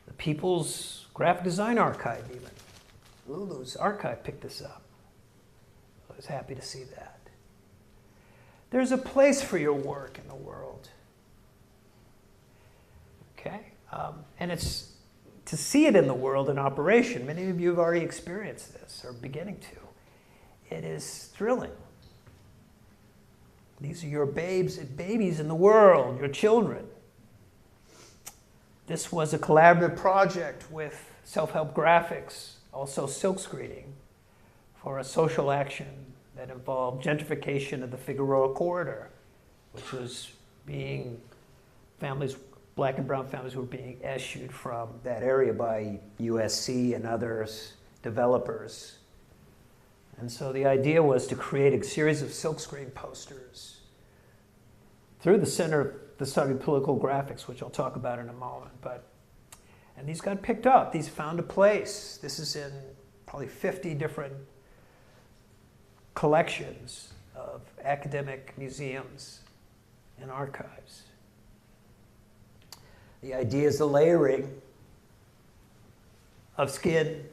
The People's Graphic Design Archive, even. Lulu's archive picked this up. I was happy to see that. There's a place for your work in the world. Okay? And it's to see it in the world in operation. Many of you have already experienced this, or beginning to. It is thrilling. These are your babies in the world, your children. This was a collaborative project with Self-Help Graphics, also silk screening, for a social action that involved gentrification of the Figueroa Corridor, which was being black and brown families were being eschewed from that area by USC and others, developers. And so the idea was to create a series of silkscreen posters through the Center of the Study of Political Graphics, which I'll talk about in a moment. And these got picked up. These found a place. This is in probably 50 different collections of academic museums and archives. The idea is the layering of skin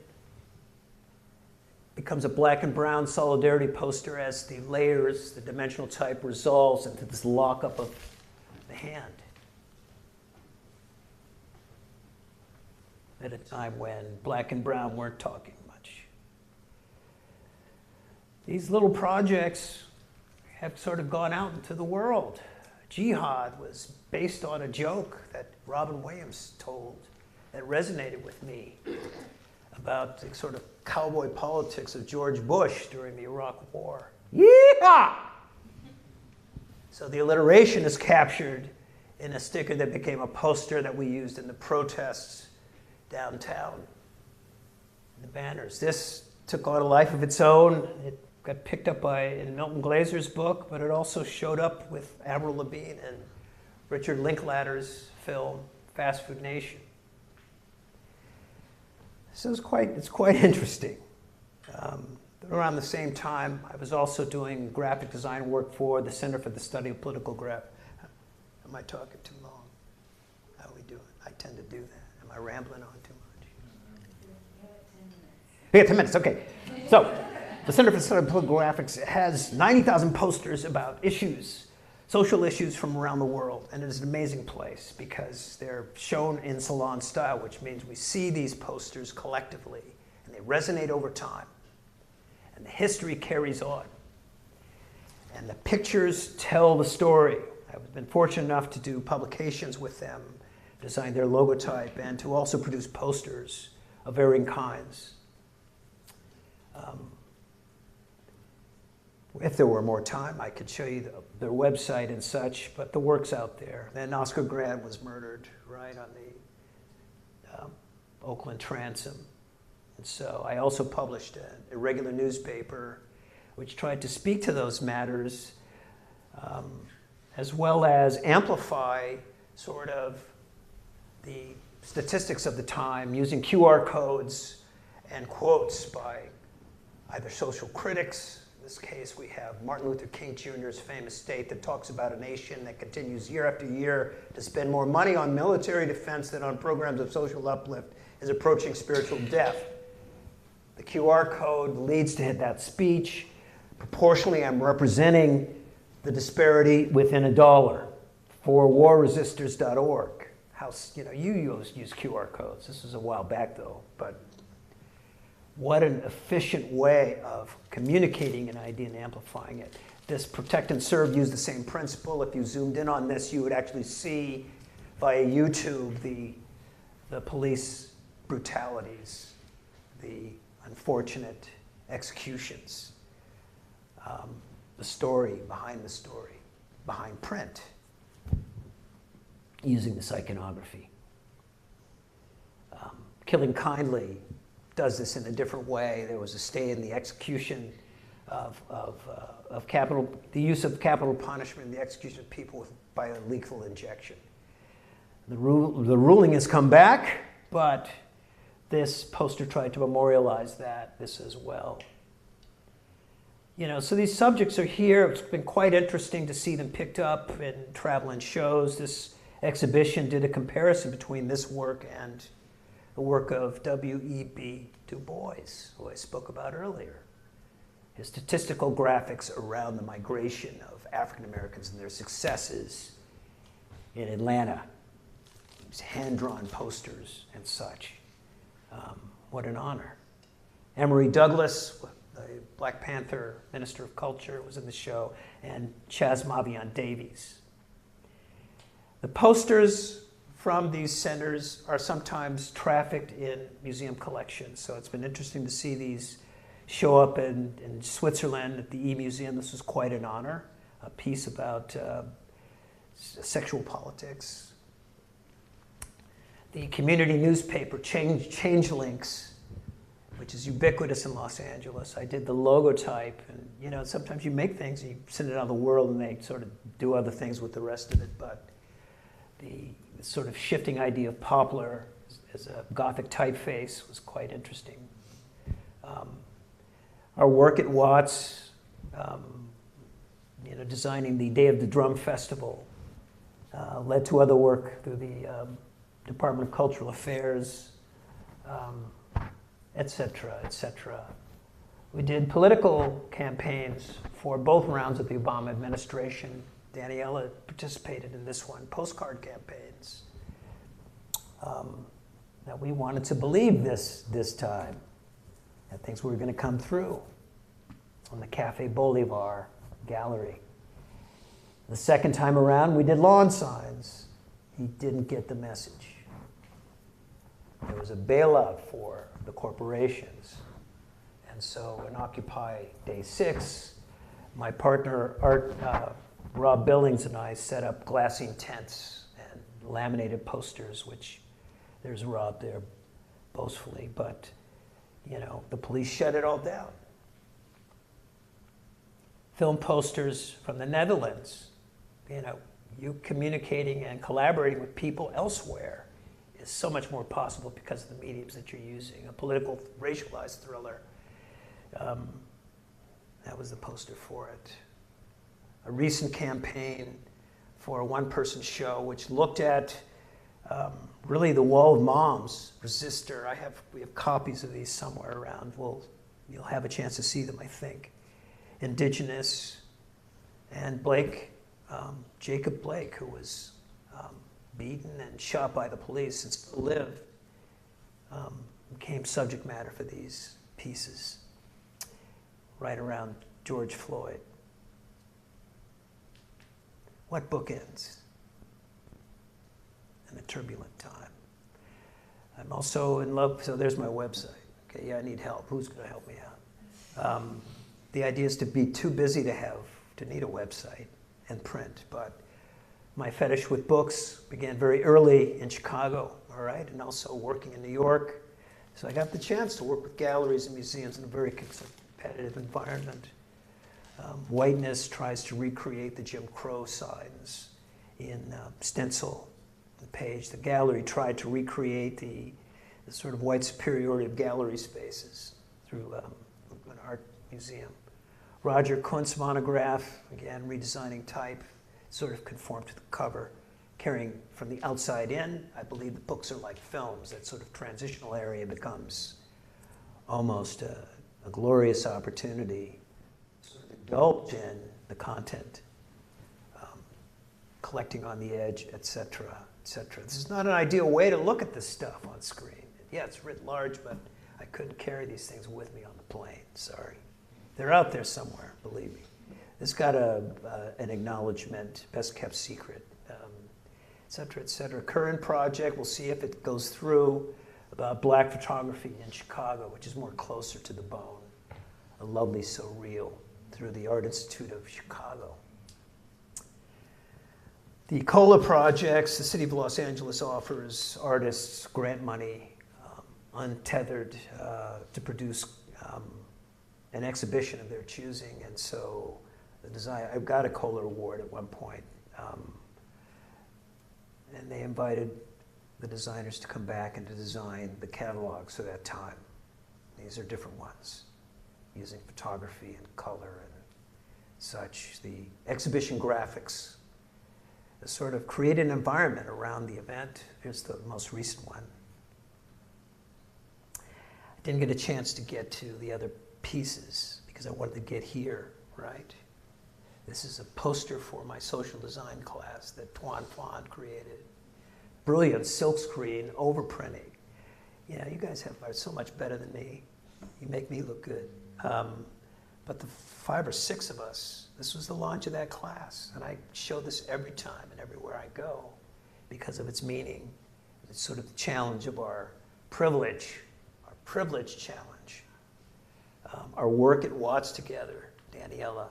becomes a black and brown solidarity poster as the layers, the dimensional type resolves into this lockup of the hand. At a time when black and brown weren't talking much. These little projects have sort of gone out into the world. Jihad was based on a joke that Robin Williams told that resonated with me about the sort of cowboy politics of George Bush during the Iraq War. Yeehaw! So the alliteration is captured in a sticker that became a poster that we used in the protests downtown. The banners. This took on a life of its own. It got picked up in Milton Glazer's book, but it also showed up with Avril Lavigne and Richard Linklater's film Fast Food Nation. So it's quite interesting. Around the same time, I was also doing graphic design work for the Center for the Study of Political Graphics. Am I talking too long? How are we doing? I tend to do that. Am I rambling on too much? We got 10 minutes, okay. So, the Center for the Study of Political Graphics has 90,000 posters about issues, social issues from around the world, and it is an amazing place because they're shown in salon style, which means we see these posters collectively, and they resonate over time. And the history carries on. And the pictures tell the story. I've been fortunate enough to do publications with them, design their logotype, and to also produce posters of varying kinds. If there were more time, I could show you their website and such, but the work's out there. Then Oscar Grant was murdered, right, on the Oakland transom. And so I also published an irregular newspaper which tried to speak to those matters as well as amplify sort of the statistics of the time using QR codes and quotes by either social critics. In this case, we have Martin Luther King Jr.'s famous state that talks about a nation that continues year after year to spend more money on military defense than on programs of social uplift is approaching spiritual death. The QR code leads to that speech. Proportionally, I'm representing the disparity within $1 for warresisters.org. You use QR codes. This was a while back, though, but what an efficient way of communicating an idea and amplifying it. This Protect and Serve used the same principle. If you zoomed in on this, you would actually see via YouTube the police brutalities, the unfortunate executions, the story, behind print, using this iconography. Killing Kindly does this in a different way. There was a stay in the execution of the use of capital punishment and the execution of people by a lethal injection. The ruling has come back, but this poster tried to memorialize this as well. So these subjects are here. It's been quite interesting to see them picked up in traveling shows. This exhibition did a comparison between this work and the work of W.E.B. Du Bois, who I spoke about earlier. His statistical graphics around the migration of African Americans and their successes in Atlanta. These hand-drawn posters and such. What an honor. Emory Douglas, the Black Panther Minister of Culture, was in the show, and Chaz Mavion Davies. The posters from these centers are sometimes trafficked in museum collections, so it's been interesting to see these show up in Switzerland at the E-Museum. This was quite an honor, a piece about sexual politics. The community newspaper, Changelinks, which is ubiquitous in Los Angeles. I did the logotype, and sometimes you make things and you send it out of the world and they sort of do other things with the rest of it, but the sort of shifting idea of Poplar as a Gothic typeface was quite interesting. Our work at Watts, designing the Day of the Drum Festival, led to other work through the Department of Cultural Affairs, et cetera, et cetera. We did political campaigns for both rounds of the Obama administration. Daniela participated in this one, postcard campaigns. That we wanted to believe this time, that things were going to come through on the Cafe Bolivar gallery. The second time around, we did lawn signs. He didn't get the message. There was a bailout for the corporations. And so in Occupy Day 6, my partner, Art Rob Billings and I set up glassine tents and laminated posters, which there's Rob there boastfully, but you know, the police shut it all down. Film posters from the Netherlands, you know, you communicating and collaborating with people elsewhere is so much more possible because of the mediums that you're using. A political, racialized thriller, that was the poster for it. A recent campaign for a one-person show which looked at really the wall of moms, Resistor. We have copies of these somewhere around. You'll have a chance to see them, I think. Indigenous, and Blake, Jacob Blake, who was beaten and shot by the police and still lived, became subject matter for these pieces right around George Floyd. What book ends in a turbulent time? I'm also in love, so there's my website. Okay, yeah, I need help. Who's going to help me out? The idea is to be too busy to need a website and print, but my fetish with books began very early in Chicago, all right, and also working in New York. So I got the chance to work with galleries and museums in a very competitive environment. Whiteness tries to recreate the Jim Crow signs in stencil, the page. The gallery tried to recreate the sort of white superiority of gallery spaces through an art museum. Roger Kuntz's monograph, again, redesigning type, sort of conformed to the cover, carrying from the outside in. I believe the books are like films. That sort of transitional area becomes almost a glorious opportunity to sort of indulge in the content, collecting on the edge, et cetera, et cetera. This is not an ideal way to look at this stuff on screen. Yeah, it's writ large, but I couldn't carry these things with me on the plane, sorry. They're out there somewhere, believe me. This got an acknowledgement, best kept secret, et cetera, et cetera. Current project, we'll see if it goes through, about black photography in Chicago, which is more closer to the bone. A lovely so real, through the Art Institute of Chicago. The COLA projects, the City of Los Angeles offers artists grant money, untethered, to produce an exhibition of their choosing, and so the design, I got a COLA award at one point, and they invited the designers to come back and to design the catalogs for that time. These are different ones, using photography and color and such. The exhibition graphics sort of create an environment around the event. Here's the most recent one. I didn't get a chance to get to the other pieces because I wanted to get here, right? This is a poster for my social design class that Tuan Phan created. Brilliant silkscreen overprinting. You know, you guys are so much better than me. You make me look good. But the 5 or 6 of us, this was the launch of that class. And I show this every time and everywhere I go because of its meaning. It's sort of the challenge of our privilege challenge. Our work at Watts together, Daniela,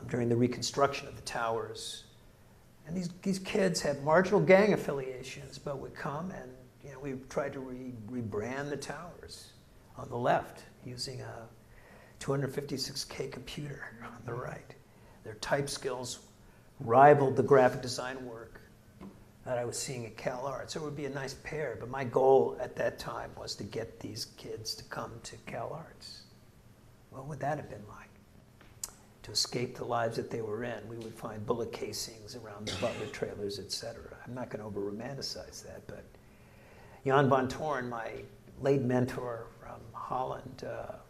during the reconstruction of the towers. And these kids had marginal gang affiliations, but would come and we tried to rebrand the towers on the left using a 256K computer on the right. Their type skills rivaled the graphic design work that I was seeing at Cal Arts. So it would be a nice pair, but my goal at that time was to get these kids to come to Cal Arts. What would that have been like? To escape the lives that they were in. We would find bullet casings around the Butler trailers, etc. I'm not going to over-romanticize that, but Jan von Toorn, my late mentor from Holland,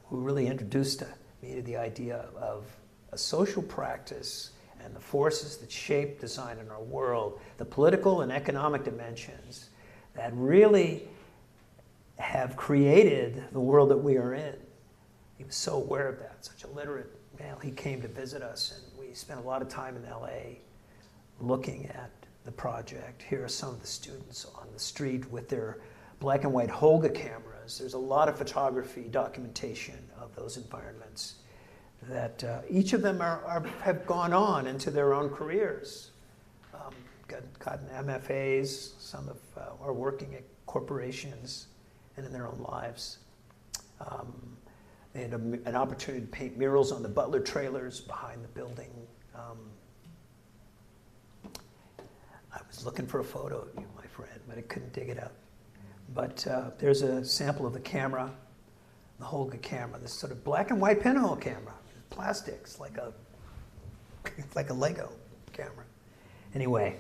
who really introduced me to the idea of a social practice and the forces that shape design in our world, the political and economic dimensions that really have created the world that we are in. He was so aware of that, such a literate man. He came to visit us, and we spent a lot of time in LA looking at the project. Here are some of the students on the street with their black and white Holga cameras. There's a lot of photography, documentation of those environments that each of them have gone on into their own careers, gotten MFAs, some are working at corporations and in their own lives. They had an opportunity to paint murals on the Butler trailers behind the building. I was looking for a photo of you, my friend, but I couldn't dig it up. But there's a sample of the camera, the Holga camera, this sort of black and white pinhole camera, plastics, like a Lego camera. Anyway,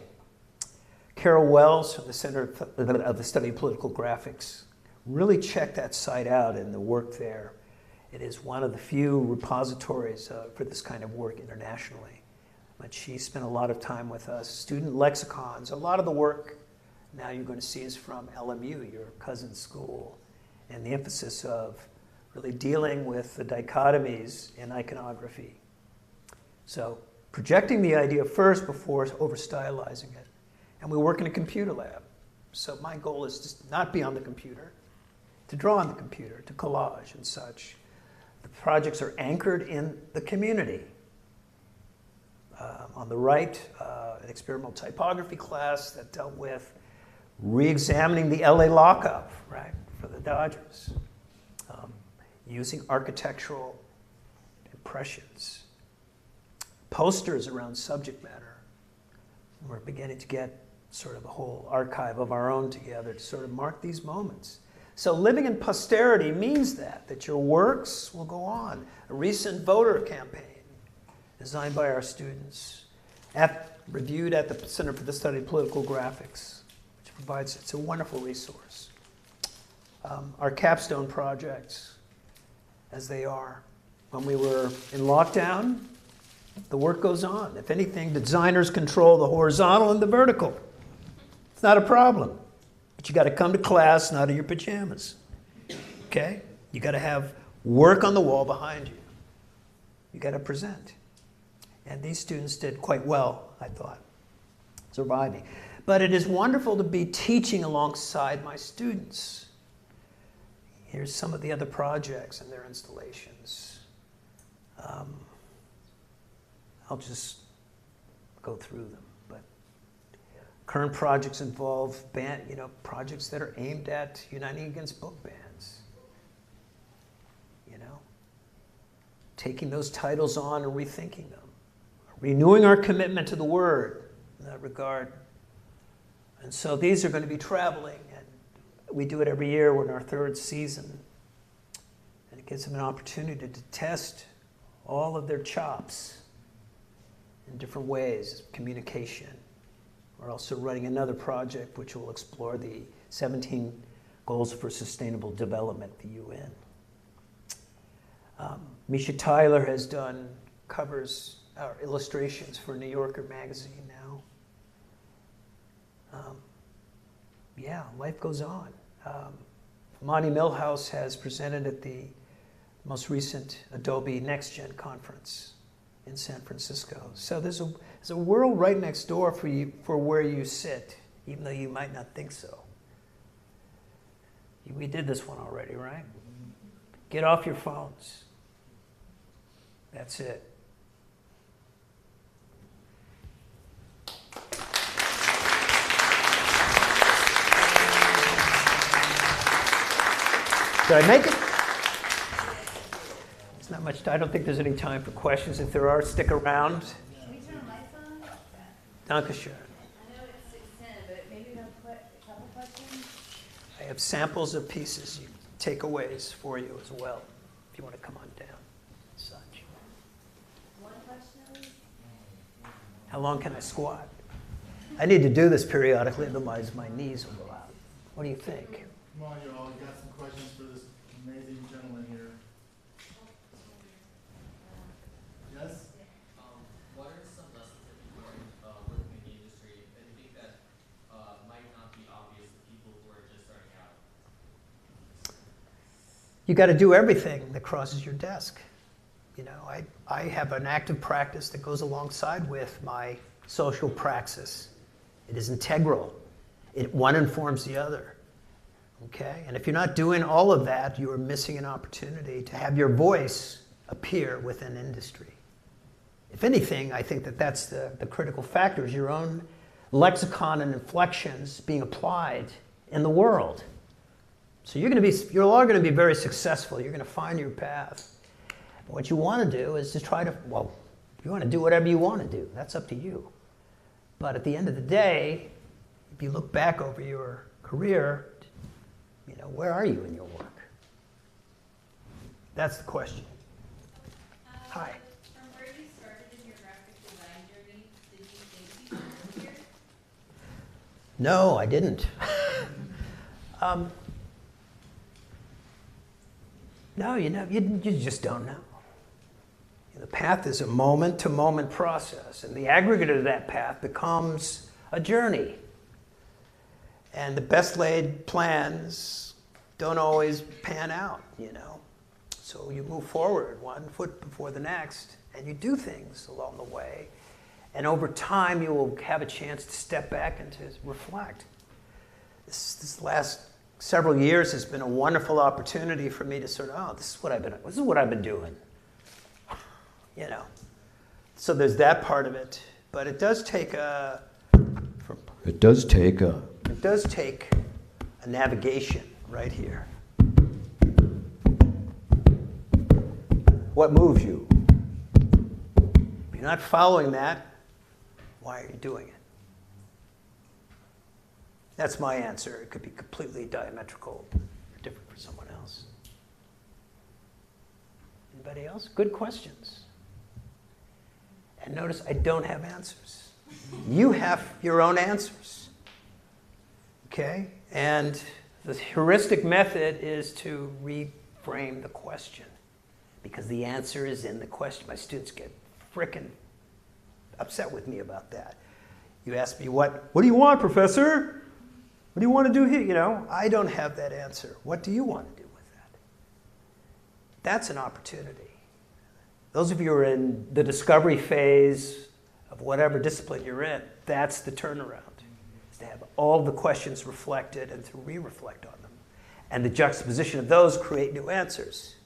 Carol Wells from the Center of the Study of Political Graphics really checked that site out and the work there. It is one of the few repositories for this kind of work internationally. But she spent a lot of time with us. Student lexicons, a lot of the work now you're going to see is from LMU, your cousin school, and the emphasis of really dealing with the dichotomies in iconography. So projecting the idea first before over-stylizing it. And we work in a computer lab. So my goal is to not be on the computer, to draw on the computer, to collage and such. The projects are anchored in the community. On the right, an experimental typography class that dealt with re-examining the LA lockup, right, for the Dodgers, using architectural impressions, posters around subject matter. We're beginning to get sort of a whole archive of our own together to sort of mark these moments. So living in posterity means that your works will go on. A recent voter campaign designed by our students, reviewed at the Center for the Study of Political Graphics, which provides, it's a wonderful resource. Our capstone projects, as they are. When we were in lockdown, the work goes on. If anything, designers control the horizontal and the vertical. It's not a problem. But you got to come to class, not in your pajamas. Okay? You got to have work on the wall behind you. You got to present. And these students did quite well, I thought, surviving. But it is wonderful to be teaching alongside my students. Here's some of the other projects and their installations. I'll just go through them. But current projects involve projects that are aimed at uniting against book bans. Taking those titles on and rethinking them. Renewing our commitment to the Word in that regard. And so these are going to be traveling, and we do it every year. We're in our third season. And it gives them an opportunity to test all of their chops in different ways, communication. We're also running another project which will explore the 17 Goals for Sustainable Development, the UN. Misha Tyler has done covers, illustrations for New Yorker magazine now. Life goes on. Monty Milhouse has presented at the most recent Adobe Next Gen conference in San Francisco. So there's a world right next door for you, for where you sit, even though you might not think so. We did this one already, right? Get off your phones. That's it. Did I make it? It's not much time. I don't think there's any time for questions. If there are, stick around. Can we turn lights on? Dankeschön. I know it's 6:10, but maybe we'll put a couple questions. I have samples of pieces, takeaways for you as well, if you want to come on down. Such. One question at least? How long can I squat? I need to do this periodically, otherwise my knees will go out. What do you think? Come on, you all. You got some questions for this amazing gentleman here. Yes? What are some lessons that you learned working in the industry that you think that might not be obvious to people who are just starting out? You got to do everything that crosses your desk. I have an active practice that goes alongside with my social praxis. It is integral. One informs the other. Okay? And if you're not doing all of that, you are missing an opportunity to have your voice appear within industry. If anything, I think that that's the critical factor, is your own lexicon and inflections being applied in the world. So you're all going to be very successful. You're going to find your path. But what you want to do is to try to, well, you want to do whatever you want to do. That's up to you. But at the end of the day, if you look back over your career, you know, where are you in your work? That's the question. Hi. From where you started in your graphic design journey, did you think you could work here? No, I didn't. No, you just don't know. The path is a moment-to-moment process, and the aggregate of that path becomes a journey. And the best laid plans don't always pan out, you know. So you move forward one foot before the next, and you do things along the way. And over time, you will have a chance to step back and to reflect. This last several years has been a wonderful opportunity for me to sort of, this is what I've been doing. You know, so there's that part of it, but it does take a navigation right here. What moves you? If you're not following that, why are you doing it? That's my answer. It could be completely diametrical or different for someone else. Anybody else? Good questions. And notice I don't have answers. You have your own answers. Okay? And the heuristic method is to reframe the question, because the answer is in the question. My students get frickin' upset with me about that. You ask me, what do you want, professor? What do you want to do here? You know, I don't have that answer. What do you want to do with that? That's an opportunity. Those of you who are in the discovery phase of whatever discipline you're in, that's the turnaround. Is to have all the questions reflected and to re-reflect on them. And the juxtaposition of those create new answers,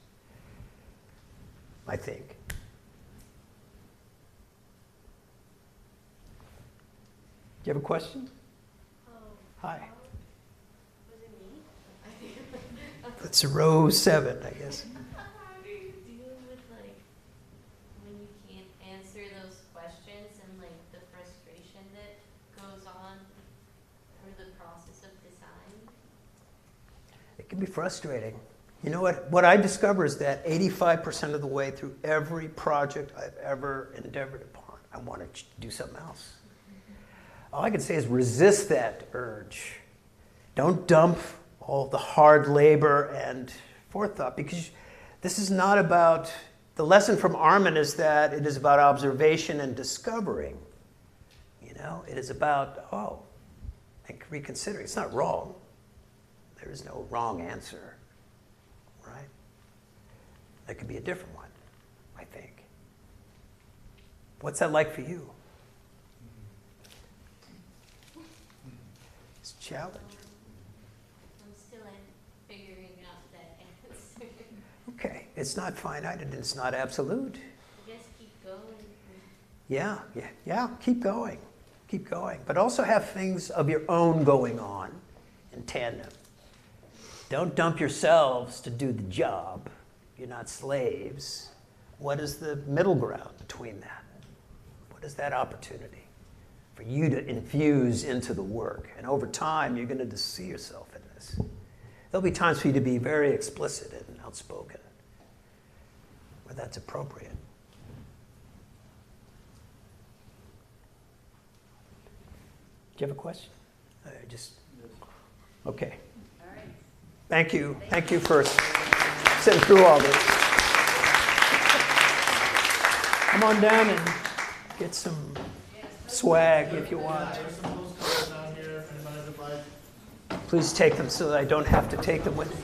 I think. Do you have a question? Hi. Was it me? It's a row 7, I guess. How do you deal with, like, when you can't answer those questions and, like, the frustration that goes on through the process of design? It can be frustrating. You know what I discover is that 85% of the way through every project I've ever endeavored upon, I want to do something else. All I can say is resist that urge. Don't dump all the hard labor and forethought, because this is not about, the lesson from Armin is that it is about observation and discovering. You know, it is about, and reconsidering. It's not wrong. There is no wrong answer, right? There could be a different one, I think. What's that like for you? It's a challenge. I'm still figuring out that answer. Okay, it's not finite and it's not absolute. I guess keep going. Yeah, keep going. Keep going. But also have things of your own going on in tandem. Don't dump yourselves to do the job. You're not slaves. What is the middle ground between that? What is that opportunity for you to infuse into the work? And over time, you're going to see yourself in this. There'll be times for you to be very explicit and outspoken, where that's appropriate. Do you have a question? Okay. All right. Thank you. Thank you for sitting through all this. Come on down and get some swag if you want. There's some postcards down here if anybody would like. Please take them so that I don't have to take them with me.